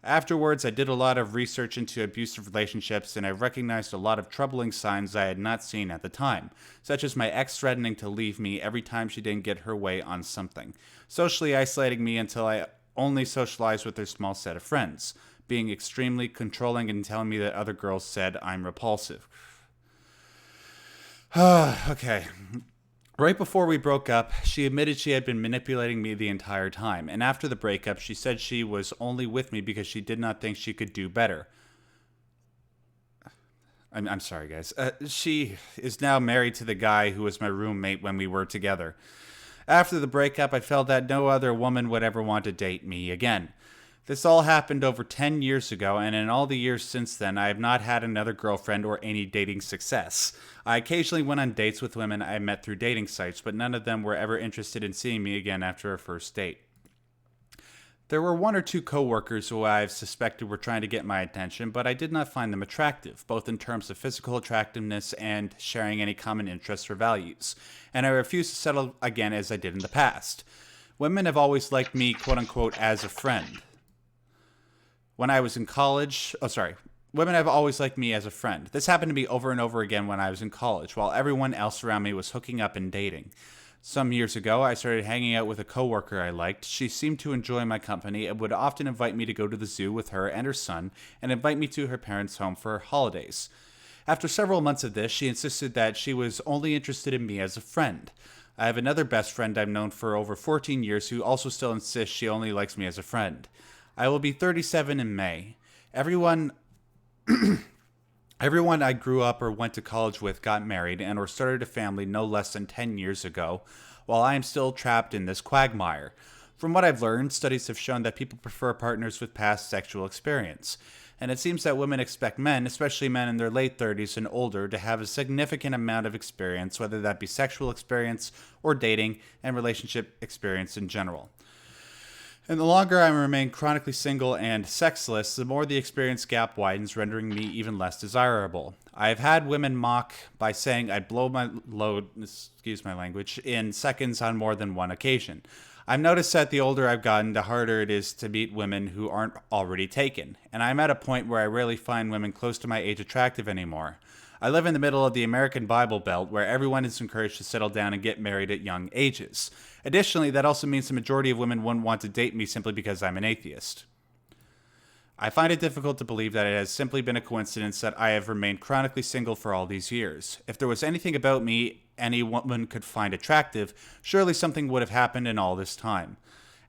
Afterwards, I did a lot of research into abusive relationships, and I recognized a lot of troubling signs I had not seen at the time, such as my ex threatening to leave me every time she didn't get her way on something, socially isolating me until I only socialized with her small set of friends, being extremely controlling and telling me that other girls said I'm repulsive. Okay. Right before we broke up, she admitted she had been manipulating me the entire time, and after the breakup, she said she was only with me because she did not think she could do better. I'm sorry, guys. She is now married to the guy who was my roommate when we were together. After the breakup, I felt that no other woman would ever want to date me again. This all happened over 10 years ago, and in all the years since then, I have not had another girlfriend or any dating success. I occasionally went on dates with women I met through dating sites, but none of them were ever interested in seeing me again after a first date. There were one or two coworkers who I've suspected were trying to get my attention, but I did not find them attractive, both in terms of physical attractiveness and sharing any common interests or values, and I refused to settle again as I did in the past. Women have always liked me, quote unquote, as a friend. When I was in college, women have always liked me as a friend. This happened to me over and over again when I was in college, while everyone else around me was hooking up and dating. Some years ago, I started hanging out with a coworker I liked. She seemed to enjoy my company and would often invite me to go to the zoo with her and her son and invite me to her parents' home for holidays. After several months of this, she insisted that she was only interested in me as a friend. I have another best friend I've known for over 14 years who also still insists she only likes me as a friend. I will be 37 in May. Everyone I grew up or went to college with got married and or started a family no less than 10 years ago, while I am still trapped in this quagmire. From what I've learned, studies have shown that people prefer partners with past sexual experience. And it seems that women expect men, especially men in their late 30s and older, to have a significant amount of experience, whether that be sexual experience or dating and relationship experience in general. And the longer I remain chronically single and sexless, the more the experience gap widens, rendering me even less desirable. I have had women mock by saying I'd blow my load, excuse my language, in seconds on more than one occasion. I've noticed that the older I've gotten, the harder it is to meet women who aren't already taken, and I'm at a point where I rarely find women close to my age attractive anymore. I live in the middle of the American Bible Belt where everyone is encouraged to settle down and get married at young ages. Additionally, that also means the majority of women wouldn't want to date me simply because I'm an atheist. I find it difficult to believe that it has simply been a coincidence that I have remained chronically single for all these years. If there was anything about me any woman could find attractive, surely something would have happened in all this time.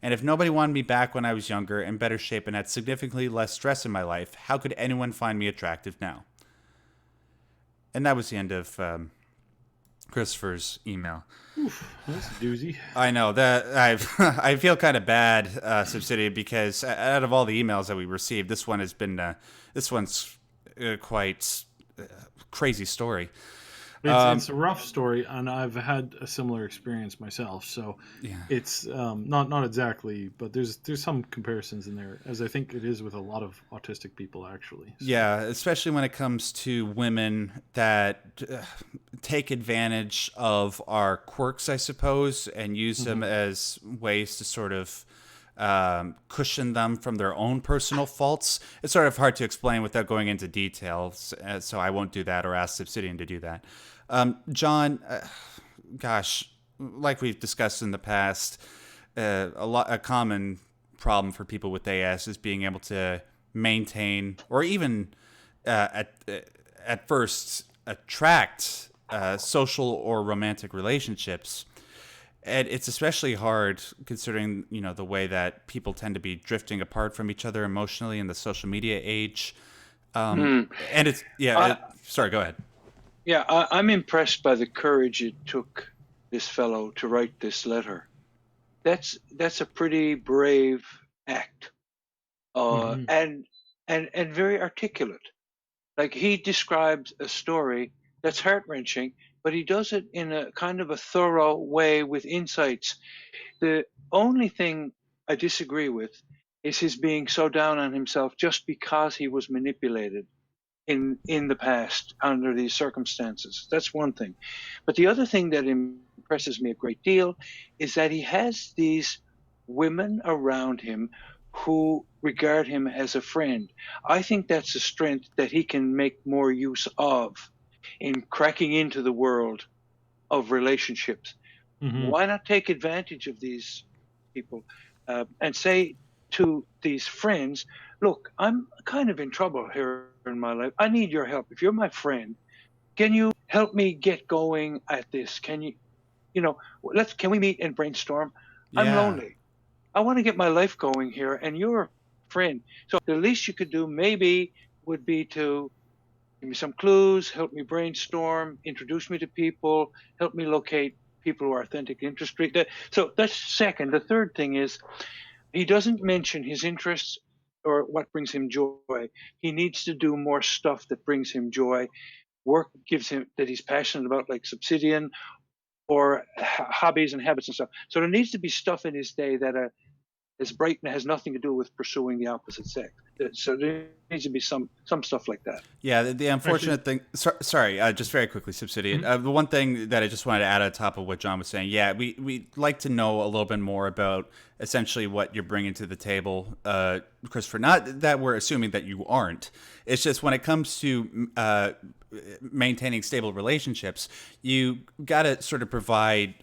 And if nobody wanted me back when I was younger, in better shape, and had significantly less stress in my life, how could anyone find me attractive now? And that was the end of Christopher's email. Oof, that's a doozy. I know that I feel kind of bad, Subsidiary, because out of all the emails that we received, this one has been one's quite crazy story. It's a rough story, and I've had a similar experience myself. So Yeah. it's not exactly, but there's some comparisons in there, as I think it is with a lot of autistic people, actually. So. Yeah, especially when it comes to women that take advantage of our quirks, I suppose, and use them as ways to sort of cushion them from their own personal faults. It's sort of hard to explain without going into details, so I won't do that or ask Obsidian to do that. John, gosh, like we've discussed in the past, a common problem for people with AS is being able to maintain or even at first attract social or romantic relationships. And it's especially hard considering, the way that people tend to be drifting apart from each other emotionally in the social media age. And it's, sorry, go ahead. Yeah, I'm impressed by the courage it took this fellow to write this letter. That's a pretty brave act, and very articulate. Like, he describes a story that's heart-wrenching, but he does it in a kind of a thorough way with insights. The only thing I disagree with is his being so down on himself just because he was manipulated in the past under these circumstances. That's one thing. But the other thing that impresses me a great deal is that he has these women around him who regard him as a friend. I think that's a strength that he can make more use of in cracking into the world of relationships. Why not take advantage of these people and say to these friends, look, I'm kind of in trouble here in my life. I need your help. If you're my friend, can you help me get going at this? Can you, can we meet and brainstorm? Yeah. I'm lonely. I want to get my life going here, and you're a friend. So the least you could do maybe would be to give me some clues, help me brainstorm, introduce me to people, help me locate people who are authentic interested. So that's second. The third thing is he doesn't mention his interests or what brings him joy. He needs to do more stuff that brings him joy. Work gives him that he's passionate about, like Subsidian, or hobbies and habits and stuff. So there needs to be stuff in his day that is bright and has nothing to do with pursuing the opposite sex. So there needs to be some stuff like that. Yeah, the unfortunate thing. Sorry, just very quickly, Subsidian. The one thing that I just wanted to add on top of what John was saying. Yeah, we like to know a little bit more about essentially what you're bringing to the table, Christopher. Not that we're assuming that you aren't. It's just when it comes to maintaining stable relationships, you got to sort of provide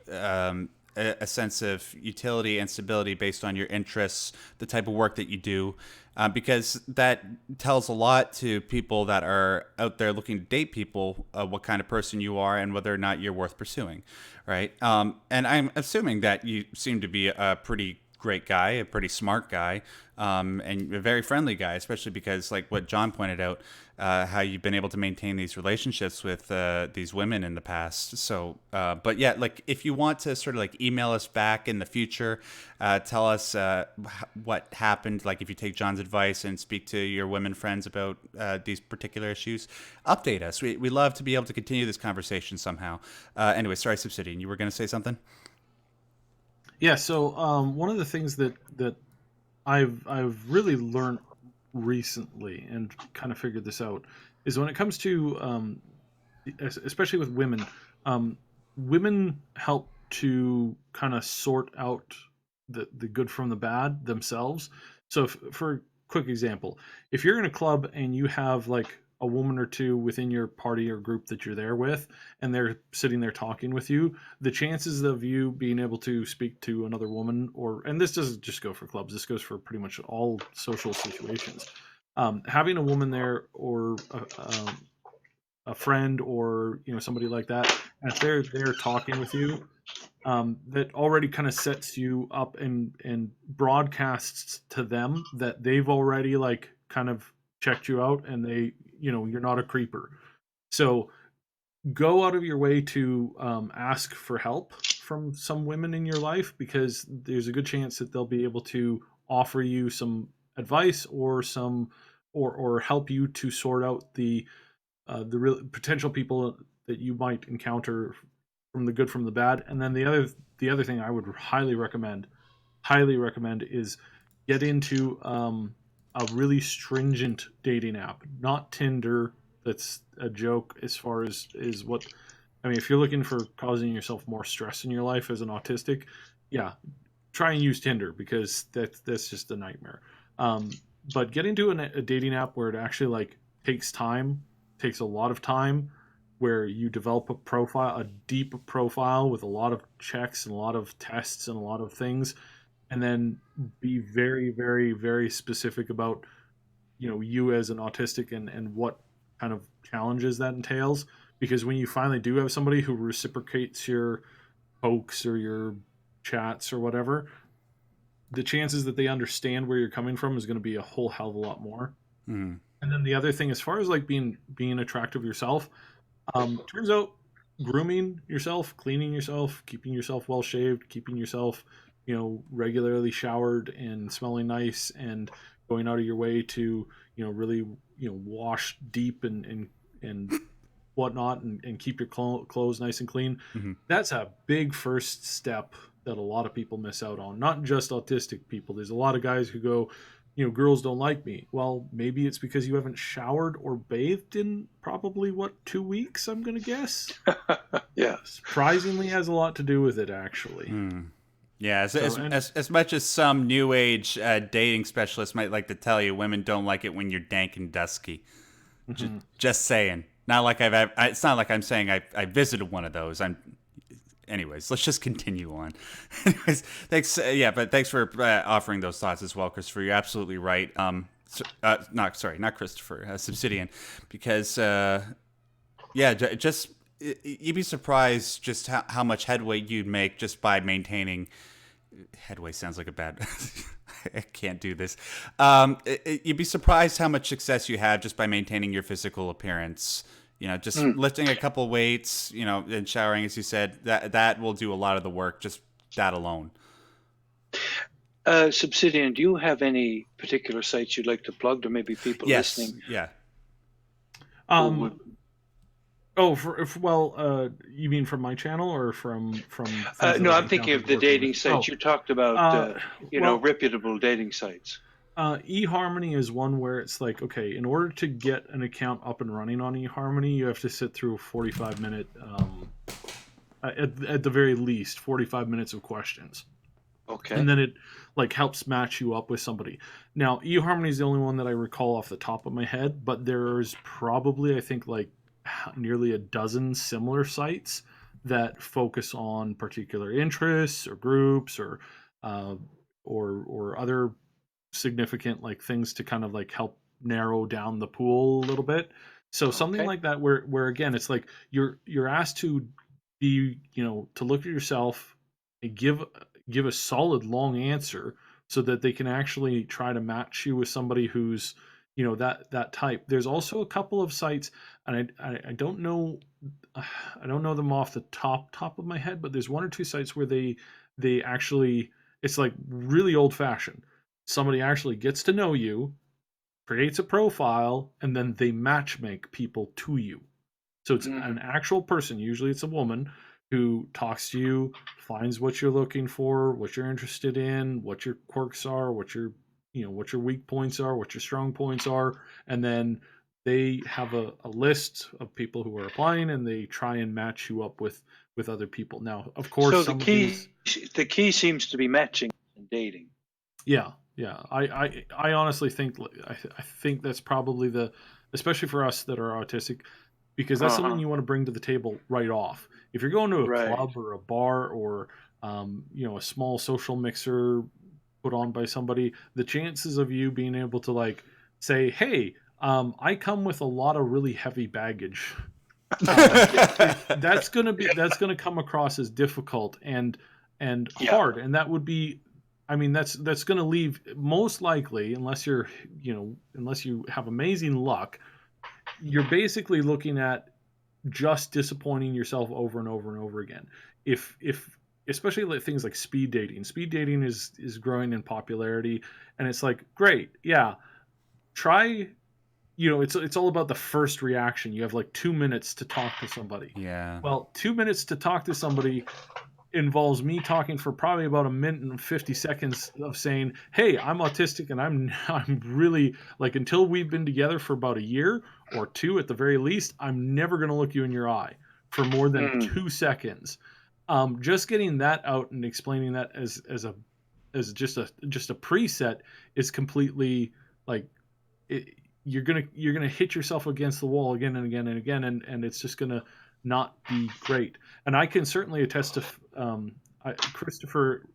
a sense of utility and stability based on your interests, the type of work that you do, because that tells a lot to people that are out there looking to date people, what kind of person you are and whether or not you're worth pursuing, right? And I'm assuming that you seem to be a pretty great guy, a pretty smart guy, and a very friendly guy, especially because, like what John pointed out, how you've been able to maintain these relationships with these women in the past. So, but yeah, like if you want to sort of like email us back in the future, tell us what happened. Like if you take John's advice and speak to your women friends about these particular issues, update us. We love to be able to continue this conversation somehow. Anyway, sorry, Subsidian, you were going to say something? Yeah. So one of the things that I've really learned recently and kind of figured this out is when it comes to especially with women, women help to kind of sort out the good from the bad themselves. So for a quick example, if you're in a club and you have like a woman or two within your party or group that you're there with, and they're sitting there talking with you, the chances of you being able to speak to another woman, and this doesn't just go for clubs, this goes for pretty much all social situations. Having a woman there, or a friend, or somebody like that, and if they're talking with you, that already kind of sets you up and broadcasts to them that they've already like kind of checked you out, and you're not a creeper. So go out of your way to ask for help from some women in your life, because there's a good chance that they'll be able to offer you some advice or or help you to sort out the real potential people that you might encounter from the good from the bad. And then the other thing I would highly recommend is get into a really stringent dating app, not Tinder. That's a joke as far as is what I mean. If you're looking for causing yourself more stress in your life as an autistic, yeah, try and use Tinder, because that's just a nightmare. But get into a dating app where it actually like takes a lot of time, where you develop a deep profile with a lot of checks and a lot of tests and a lot of things, and then be very, very, very specific about you as an autistic, and what kind of challenges that entails. Because when you finally do have somebody who reciprocates your pokes or your chats or whatever, the chances that they understand where you're coming from is going to be a whole hell of a lot more. Mm. And then the other thing, as far as like being attractive yourself, turns out grooming yourself, cleaning yourself, keeping yourself well shaved, keeping yourself regularly showered and smelling nice, and going out of your way to really wash deep and whatnot, and keep your clothes nice and clean. Mm-hmm. That's a big first step that a lot of people miss out on. Not just autistic people. There's a lot of guys who go, girls don't like me. Well, maybe it's because you haven't showered or bathed in probably 2 weeks, I'm gonna guess. Yeah, Surprisingly has a lot to do with it, actually. Yeah, as much as some new age dating specialists might like to tell you, women don't like it when you're dank and dusky. Mm-hmm. Just saying. Not like it's not like I'm saying I visited one of those. Anyways, let's just continue on. Anyways, thanks. But thanks for offering those thoughts as well, Christopher. You're absolutely right. Not Christopher, Subsidian, because just you'd be surprised just how much headway you'd make just by maintaining. Headway sounds like a bad. I can't do this. You'd be surprised how much success you have just by maintaining your physical appearance. Just lifting a couple weights, and showering, as you said, that will do a lot of the work, just that alone. Subsidian, do you have any particular sites you'd like to plug to maybe people Yes. listening? Yeah. Who would, You mean from my channel or from things that no, I've I'm thinking of encountered the working dating with? sites. You talked about, Well, reputable dating sites. eHarmony is one where it's like, okay, in order to get an account up and running on eHarmony, you have to sit through a 45-minute, at the very least, 45 minutes of questions. Okay. And then it like helps match you up with somebody. Now, eHarmony is the only one that I recall off the top of my head, but there's probably, I think, like nearly a dozen similar sites that focus on particular interests or groups uh, or other significant like things to kind of like help narrow down the pool a little bit. So something Okay. like that where again it's like you're asked to be, to look at yourself and give a solid long answer so that they can actually try to match you with somebody who's that type. There's also a couple of sites, and I don't know, I don't know them off the top of my head, but there's one or two sites where they actually, it's like really old fashioned. Somebody actually gets to know you, creates a profile, and then they matchmake people to you. So it's an actual person, usually it's a woman, who talks to you, finds what you're looking for, what you're interested in, what your quirks are, what your weak points are, what your strong points are, and then they have a list of people who are applying, and they try and match you up with other people. Now, of course, So some of these, the key seems to be matching and dating. yeah, yeah. I honestly think I think that's probably especially for us that are autistic, because that's something you want to bring to the table right off. If you're going to a Right. club or a bar or a small social mixer put on by somebody, the chances of you being able to like say, "Hey, I come with a lot of really heavy baggage," that's gonna come across as difficult and Yeah. hard, and that would be, I mean, that's gonna leave, most likely, unless unless you have amazing luck, you're basically looking at just disappointing yourself over and over and over again. If especially like things like speed dating. Speed dating is growing in popularity, and it's like, great, yeah, try. It's all about the first reaction. You have like 2 minutes to talk to somebody. Yeah. Well, 2 minutes to talk to somebody involves me talking for probably about a minute and 50 seconds of saying, "Hey, I'm autistic, and I'm really like, until we've been together for about a year or two at the very least, I'm never going to look you in your eye for more than 2 seconds." Just getting that out and explaining that as just a preset is completely like, you're gonna hit yourself against the wall again and again and again, and it's just gonna not be great. And I can certainly attest to Christopher,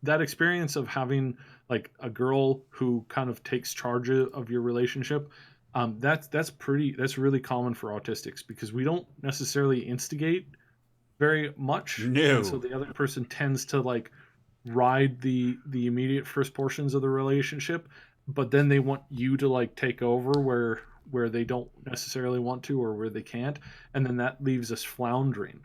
that experience of having like a girl who kind of takes charge of your relationship. That's really common for autistics, because we don't necessarily instigate very much, and so No. the other person tends to like ride the immediate first portions of the relationship, but then they want you to like take over where they don't necessarily want to, or where they can't, and then that leaves us floundering.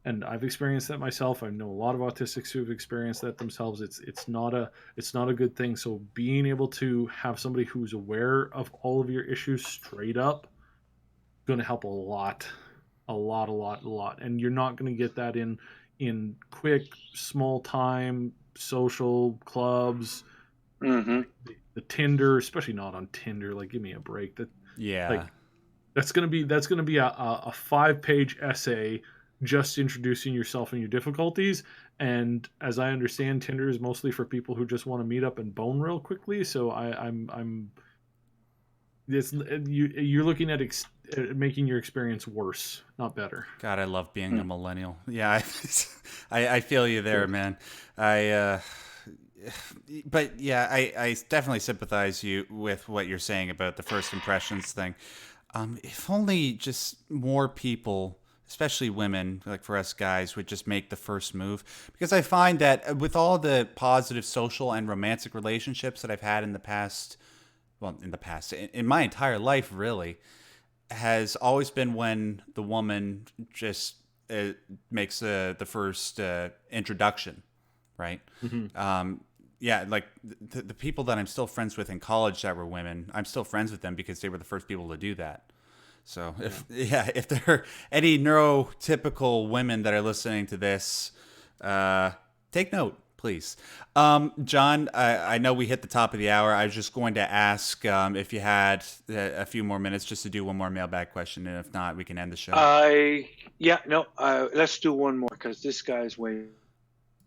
And I've experienced that myself. I know a lot of autistics who have experienced that themselves. It's not a good thing. So being able to have somebody who's aware of all of your issues straight up, going to help a lot, a lot, a lot, a lot. And you're not going to get that in quick, small time social clubs, the Tinder, especially not on Tinder. Like, give me a break. Yeah. Like that's gonna be a 5-page essay just introducing yourself and your difficulties. And as I understand, Tinder is mostly for people who just want to meet up and bone real quickly. So I'm you're looking at making your experience worse, not better. God, I love being a millennial. Yeah, I feel you there, man. But yeah, I definitely sympathize with what you're saying about the first impressions thing. If only just more people, especially women, like for us guys, would just make the first move. Because I find that with all the positive social and romantic relationships that I've had in the past, well, in my entire life, really, has always been when the woman just makes the first introduction, right? Mm-hmm. yeah, like the people that I'm still friends with in college that were women, I'm still friends with them because they were the first people to do that. So if there are any neurotypical women that are listening to this, take note, please. John, I know we hit the top of the hour. I was just going to ask if you had a few more minutes just to do one more mailbag question, and if not, we can end the show. Yeah, no, let's do one more because this guy's waiting.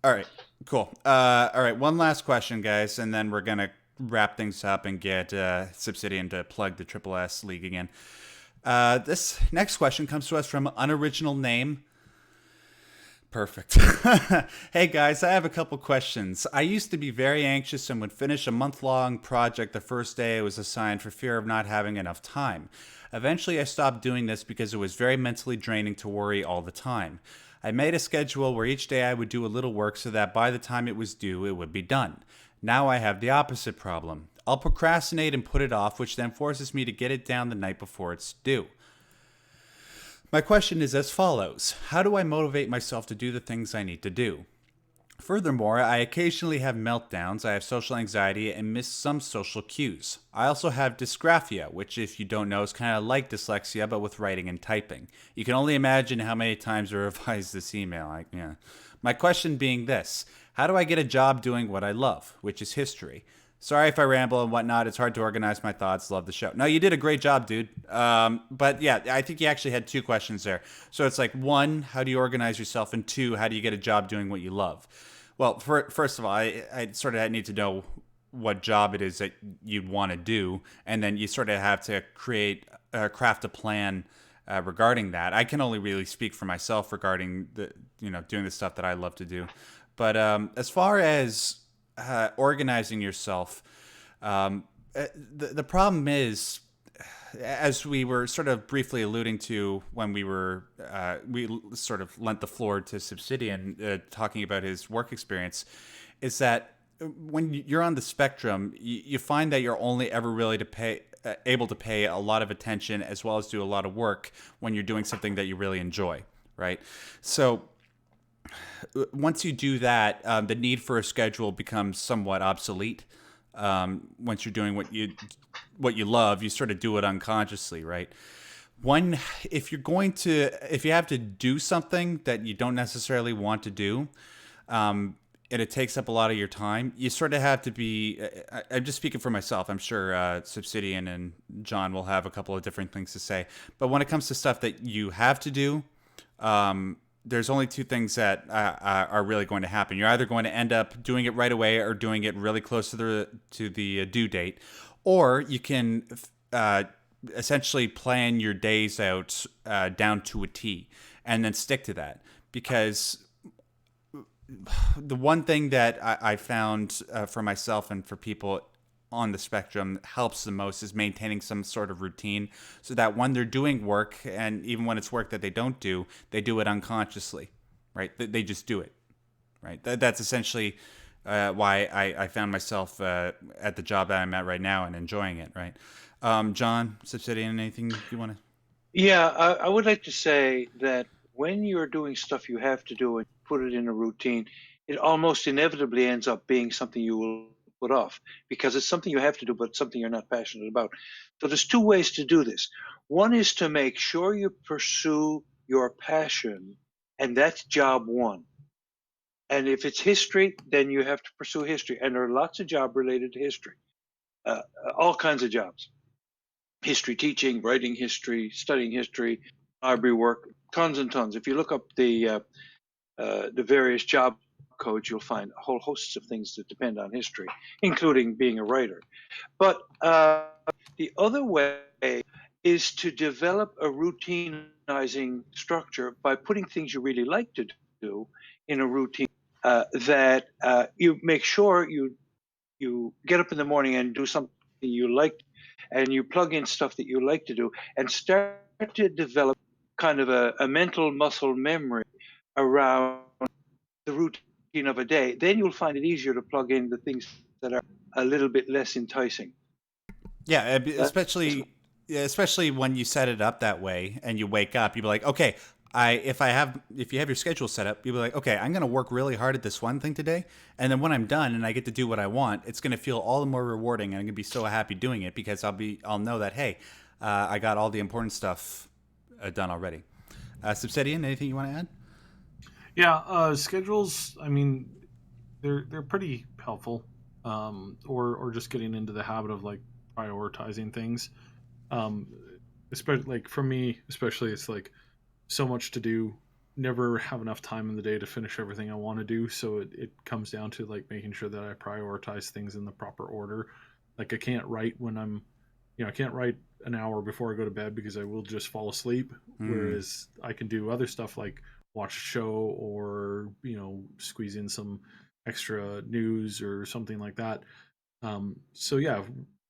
All right, cool. All right, one last question, guys, and then we're gonna wrap things up and get Subsidian to plug the Triple S League again. This next question comes to us from Unoriginal Name. Perfect. Hey guys, I have a couple questions. I used to be very anxious and would finish a month-long project the first day I was assigned for fear of not having enough time. Eventually, I stopped doing this because it was very mentally draining to worry all the time. I made a schedule where each day I would do a little work so that by the time it was due, it would be done. Now I have the opposite problem. I'll procrastinate and put it off, which then forces me to get it down the night before it's due. My question is as follows. How do I motivate myself to do the things I need to do? Furthermore, I occasionally have meltdowns, I have social anxiety, and miss some social cues. I also have dysgraphia, which, if you don't know, is kind of like dyslexia, but with writing and typing. You can only imagine how many times I revised this email. My question being this. How do I get a job doing what I love, which is history? Sorry if I ramble and whatnot. It's hard to organize my thoughts. Love the show. No, you did a great job, dude. But yeah, I think you actually had two questions there. So it's like, one, how do you organize yourself? And two, how do you get a job doing what you love? Well, first of all, I sort of need to know what job it is that you'd want to do. And then you sort of have to craft a plan regarding that. I can only really speak for myself regarding doing the stuff that I love to do. But as far as organizing yourself, the problem is, as we were sort of briefly alluding to when we sort of lent the floor to Subsidian talking about his work experience, is that when you're on the spectrum, you find that you're only ever really able to pay a lot of attention as well as do a lot of work when you're doing something that you really enjoy, right? So once you do that, the need for a schedule becomes somewhat obsolete. Once you're doing what you love, you sort of do it unconsciously, right? If you have to do something that you don't necessarily want to do, and it takes up a lot of your time, you sort of have to be. I'm just speaking for myself. I'm sure Subsidian and John will have a couple of different things to say. But when it comes to stuff that you have to do, there's only two things that are really going to happen. You're either going to end up doing it right away or doing it really close to the due date, or you can essentially plan your days out down to a T and then stick to that. Because the one thing that I found for myself and for people on the spectrum helps the most is maintaining some sort of routine so that when they're doing work, and even when it's work that they don't do, they do it unconsciously, right? They just do it, right? That's essentially why I found myself at the job that I'm at right now and enjoying it, right? John, Subsidian, anything you want to? Yeah, I would like to say that when you're doing stuff you have to do and put it in a routine, it almost inevitably ends up being something you will put off because it's something you have to do, but something you're not passionate about. So there's two ways to do this. One is to make sure you pursue your passion, and that's job one. And if it's history, then you have to pursue history. And there are lots of jobs related to history, all kinds of jobs. History teaching, writing history, studying history, library work, tons and tons. If you look up the various job codes, you'll find a whole host of things that depend on history, including being a writer. But the other way is to develop a routinizing structure by putting things you really like to do in a routine that you make sure you get up in the morning and do something you like, and you plug in stuff that you like to do and start to develop kind of a mental muscle memory around the routine of a day. Then you'll find it easier to plug in the things that are a little bit less enticing. Yeah, especially when you set it up that way and you wake up, you'll be like, okay, if you have your schedule set up, you'll be like, okay, I'm going to work really hard at this one thing today, and then when I'm done and I get to do what I want, it's going to feel all the more rewarding, and I'm going to be so happy doing it because I'll know that, hey, I got all the important stuff done already. Subsidian, anything you want to add? Yeah, schedules. I mean, they're pretty helpful, or just getting into the habit of like prioritizing things. Um, especially like for me, especially it's like so much to do. Never have enough time in the day to finish everything I want to do. So it comes down to like making sure that I prioritize things in the proper order. Like I can't write when I can't write an hour before I go to bed because I will just fall asleep. Whereas I can do other stuff like watch a show or, squeeze in some extra news or something like that. So yeah,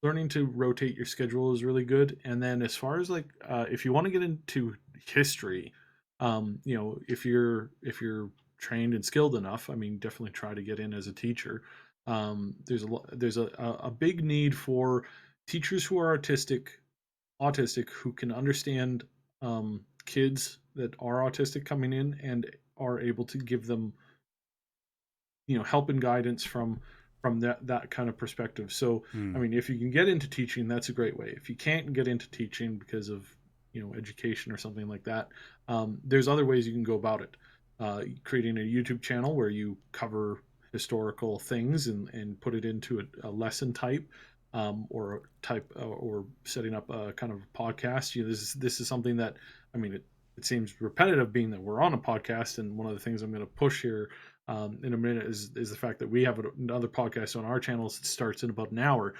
learning to rotate your schedule is really good. And then as far as like, if you want to get into history, if you're trained and skilled enough, I mean, definitely try to get in as a teacher. There's a big need for teachers who are autistic who can understand kids that are autistic coming in and are able to give them help and guidance from that kind of perspective. So I mean, if you can get into teaching, that's a great way. If you can't get into teaching because of education or something like that, there's other ways you can go about it. Creating a YouTube channel where you cover historical things and put it into a lesson type, or setting up a kind of podcast. This is something that, I mean, it seems repetitive being that we're on a podcast, and one of the things I'm going to push here in a minute is the fact that we have another podcast on our channels that starts in about an hour.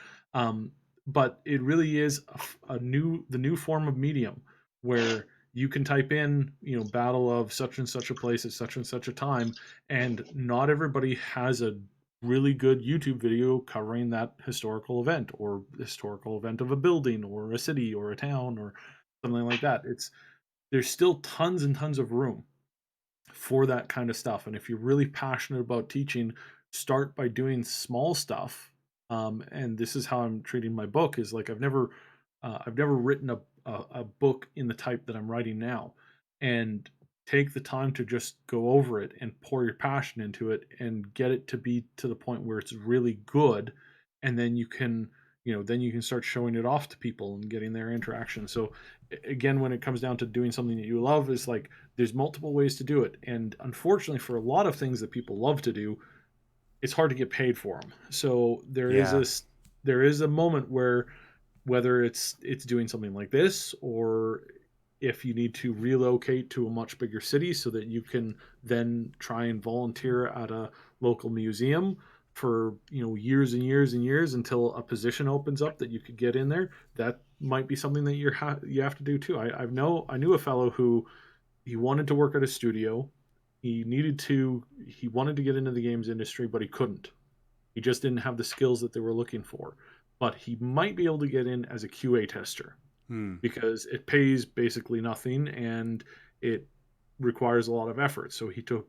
But it really is the new form of medium where you can type in, battle of such and such a place at such and such a time, and not everybody has a really good YouTube video covering that historical event or historical event of a building or a city or a town or something like that. There's still tons and tons of room for that kind of stuff. And if you're really passionate about teaching, start by doing small stuff. And this is how I'm treating my book is like, I've never written a book in the type that I'm writing now, and take the time to just go over it and pour your passion into it and get it to be to the point where it's really good. And then you can start showing it off to people and getting their interaction. So again, when it comes down to doing something that you love, is like there's multiple ways to do it. And unfortunately, for a lot of things that people love to do, it's hard to get paid for them. So there is a moment where, whether it's doing something like this, or if you need to relocate to a much bigger city so that you can then try and volunteer at a local museum for years and years and years until a position opens up that you could get in there, that might be something that you have to do too. I knew a fellow who, he wanted to work at a studio. He wanted to get into the games industry, but he couldn't. He just didn't have the skills that they were looking for. But he might be able to get in as a QA tester because it pays basically nothing and it requires a lot of effort. So he took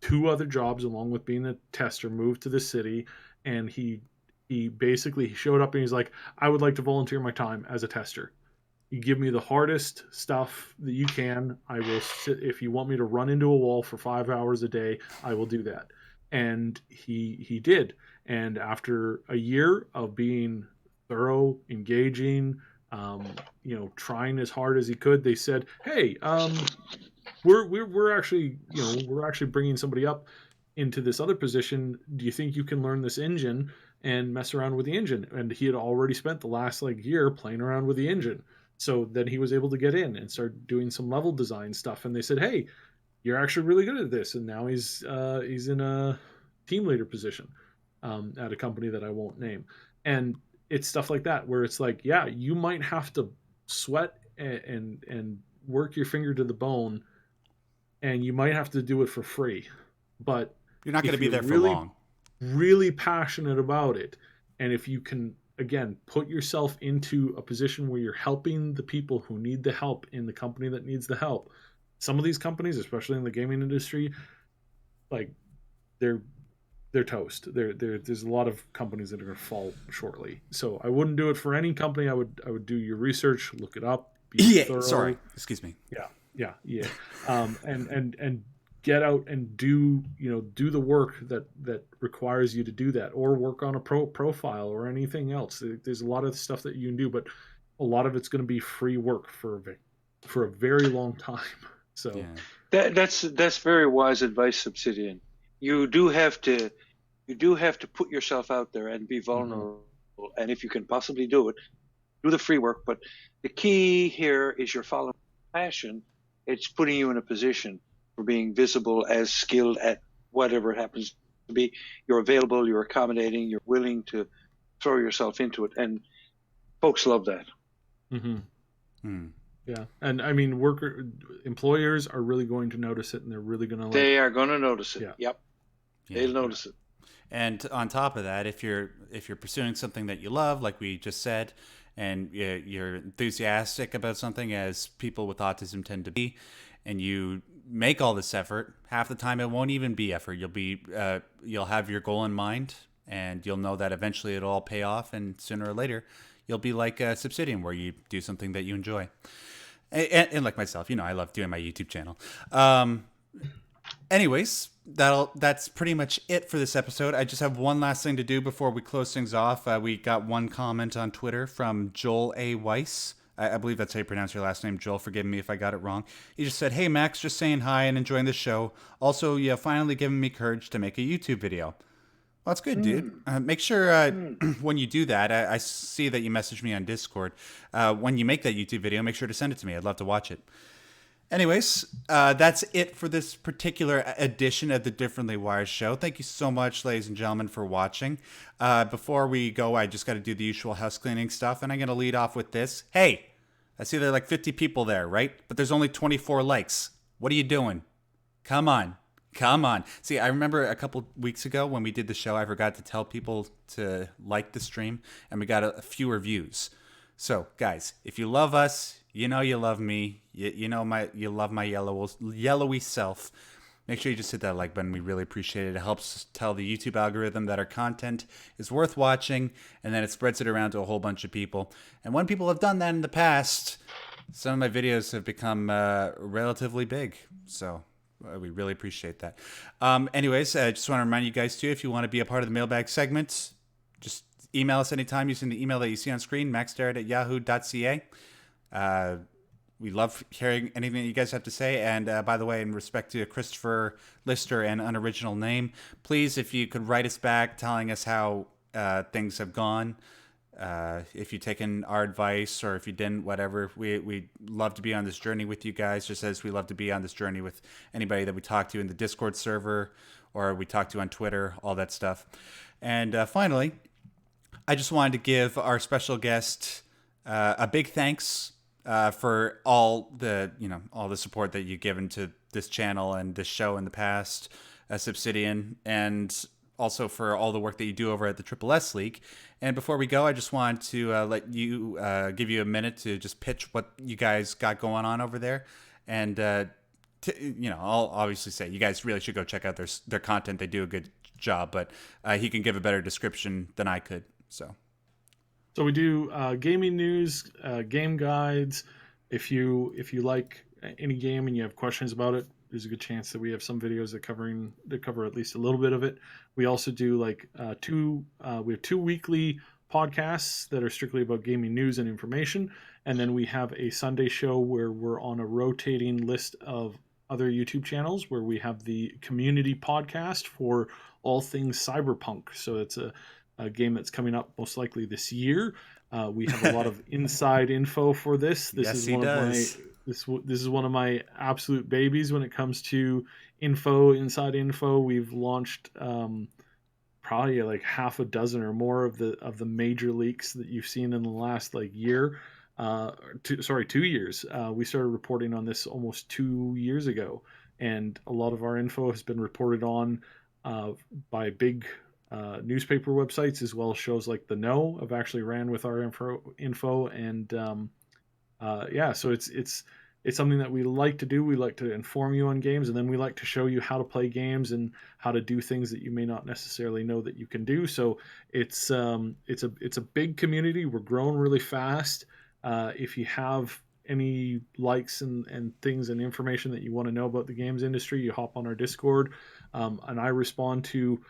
2 other jobs along with being a tester, moved to the city, and he basically showed up and he's like, I would like to volunteer my time as a tester. You give me the hardest stuff that you can. I will sit. If you want me to run into a wall for 5 hours a day, I will do that. And he did. And after a year of being thorough, engaging, trying as hard as he could, they said, "Hey, we're actually bringing somebody up into this other position. Do you think you can learn this engine and mess around with the engine?" And he had already spent the last year playing around with the engine. So then he was able to get in and start doing some level design stuff. And they said, "Hey, you're actually really good at this." And now he's in a team leader position at a company that I won't name. And it's stuff like that where it's like, yeah, you might have to sweat and work your finger to the bone, and you might have to do it for free. But you're not going to be there really, for long. Really passionate about it, and if you can, again, put yourself into a position where you're helping the people who need the help in the company that needs the help. Some of these companies, especially in the gaming industry, like they're toast. There's a lot of companies that are going to fall shortly. So I wouldn't do it for any company. I would do your research, look it up, be thorough. Sorry, excuse me. Yeah. Yeah, yeah. And get out and do do the work that requires you to do that, or work on a profile or anything else. There's a lot of stuff that you can do, but a lot of it's going to be free work for a very long time. So Yeah. That's very wise advice, Obsidian. You do have to put yourself out there and be mhm. vulnerable. And if you can possibly do it, do the free work. But the key here is you're following passion. It's putting you in a position for being visible as skilled at whatever it happens to be. You're available, you're accommodating, you're willing to throw yourself into it. And folks love that. Mhm. Hmm. Yeah, and I mean, employers are really going to notice it, and they're really going to They are going to notice it. yeah, Yep, Yeah. they'll yeah. notice it. And on top of that, if you're pursuing something that you love, like we just said, and you're enthusiastic about something, as people with autism tend to be, and you make all this effort, half the time it won't even be effort. You'll have your goal in mind, and you'll know that eventually it'll all pay off, and sooner or later, you'll be like Subsidian, where you do something that you enjoy. And like myself, I love doing my YouTube channel. Anyways, that's pretty much it for this episode. I just have one last thing to do before we close things off. We got one comment on Twitter from Joel A. Weiss. I believe that's how you pronounce your last name, Joel. Forgive me if I got it wrong. He just said, "Hey Max, just saying hi and enjoying the show. Also, you have finally given me courage to make a YouTube video." Well, that's good, dude. Hmm. Make sure Hmm. when you do that, I see that you messaged me on Discord. When you make that YouTube video, make sure to send it to me. I'd love to watch it. Anyways, that's it for this particular edition of the Differently Wired show. Thank you so much, ladies and gentlemen, for watching. Before we go, I just got to do the usual house cleaning stuff, and I'm going to lead off with this. Hey, I see there are like 50 people there, right? But there's only 24 likes. What are you doing? Come on. Come on. See, I remember a couple weeks ago when we did the show, I forgot to tell people to like the stream, and we got a few reviews. So, guys, if you love us, you know you love me. You love my yellowy self. Make sure you just hit that like button. We really appreciate it. It helps tell the YouTube algorithm that our content is worth watching, and then it spreads it around to a whole bunch of people. And when people have done that in the past, some of my videos have become relatively big. So we really appreciate that. Anyways, I just want to remind you guys too, if you want to be a part of the mailbag segment, just email us anytime using the email that you see on screen, maxderrat@yahoo.ca. We love hearing anything that you guys have to say. And by the way, in respect to Christopher Lister and unoriginal name, please, if you could write us back telling us how things have gone. If you've taken our advice or if you didn't, whatever, we love to be on this journey with you guys, just as we love to be on this journey with anybody that we talk to in the Discord server or we talk to on Twitter, all that stuff. And finally, I just wanted to give our special guest a big thanks for all the support that you've given to this channel and this show in the past, Subsidian, and also for all the work that you do over at the Triple S League. And before we go, I just wanted to let you give you a minute to just pitch what you guys got going on over there. And I'll obviously say you guys really should go check out their content. They do a good job, but he can give a better description than I could. So we do gaming news, game guides. If you like any game and you have questions about it, there's a good chance that we have some videos that cover at least a little bit of it. We also do like we have two weekly podcasts that are strictly about gaming news and information, and then we have a Sunday show where we're on a rotating list of other YouTube channels where we have the community podcast for all things cyberpunk. So it's a game that's coming up most likely this year. We have a lot of inside info for this. This Yes, is he one of my does. this is one of my absolute babies when it comes to inside info. We've launched probably like half a dozen or more of the major leaks that you've seen in the last like year. 2 years. We started reporting on this almost 2 years ago, and a lot of our info has been reported on by big newspaper websites as well as shows like The Know have actually ran with our info and so it's something that we like to do. We like to inform you on games, and then we like to show you how to play games and how to do things that you may not necessarily know that you can do. So it's a big community. We're growing really fast. If you have any likes and things and information that you want to know about the games industry, you hop on our Discord, and I respond to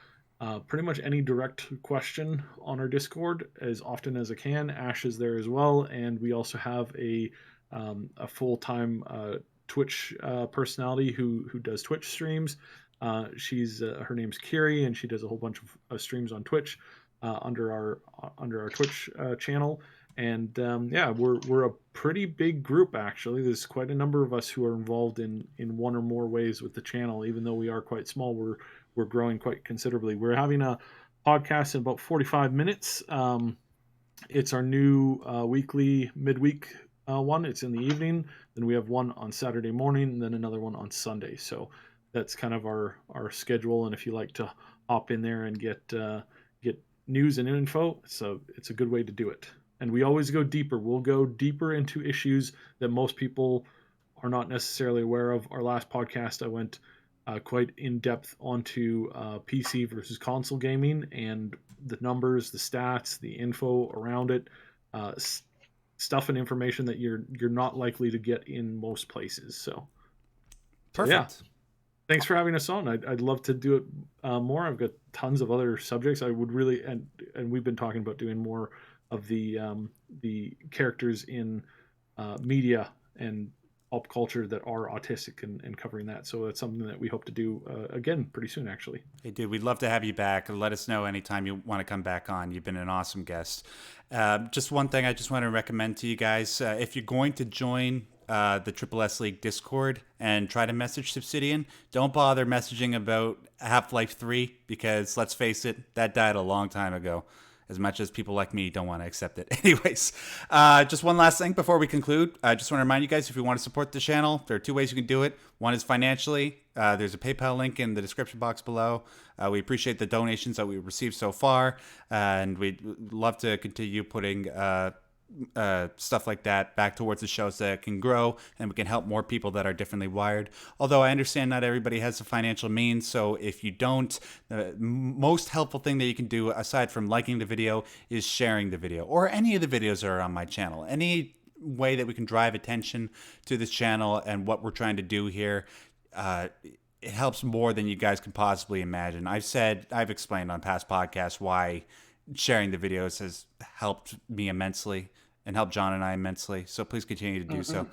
pretty much any direct question on our Discord as often as I can. Ash is there as well, and we also have a full time Twitch personality who does Twitch streams. She's her name's Kiri, and she does a whole bunch of streams on Twitch under our Twitch channel. And yeah, we're a pretty big group actually. There's quite a number of us who are involved in one or more ways with the channel. Even though we are quite small, we're growing quite considerably. We're having a podcast in about 45 minutes. It's our new weekly midweek one. It's in the evening. Then we have one on Saturday morning, and then another one on Sunday. So that's kind of our schedule. And if you like to hop in there and get news and info, it's a good way to do it. And we always go deeper. We'll go deeper into issues that most people are not necessarily aware of. Our last podcast, I went quite in depth onto PC versus console gaming and the numbers, the stats, the info around it, stuff and information that you're not likely to get in most places. So, perfect. Yeah. Thanks for having us on. I'd love to do it more. I've got tons of other subjects. I would really, and we've been talking about doing more of the characters in media and pop culture that are autistic and covering that. So that's something that we hope to do again pretty soon, actually. Hey, dude, we'd love to have you back. Let us know anytime you want to come back on. You've been an awesome guest. Just one thing I just want to recommend to you guys. If you're going to join the Triple S League Discord and try to message Subsidian, don't bother messaging about Half-Life 3 because, let's face it, that died a long time ago. As much as people like me don't want to accept it. Anyways, just one last thing before we conclude. I just want to remind you guys, if you want to support the channel, there are two ways you can do it. One is financially. There's a PayPal link in the description box below. We appreciate the donations that we've received so far, and we'd love to continue putting stuff like that back towards the show so that it can grow and we can help more people that are differently wired. Although I understand not everybody has the financial means, so if you don't, the most helpful thing that you can do aside from liking the video is sharing the video or any of the videos that are on my channel. Any way that we can drive attention to this channel and what we're trying to do here, it helps more than you guys can possibly imagine. I've explained on past podcasts why sharing the videos has helped me immensely and helped John and I immensely. So please continue to do so.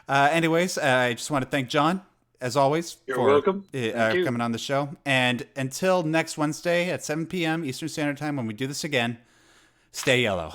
Anyways, I just want to thank John, as always, You're welcome. coming on the show. And until next Wednesday at 7 p.m. Eastern Standard Time when we do this again, stay yellow.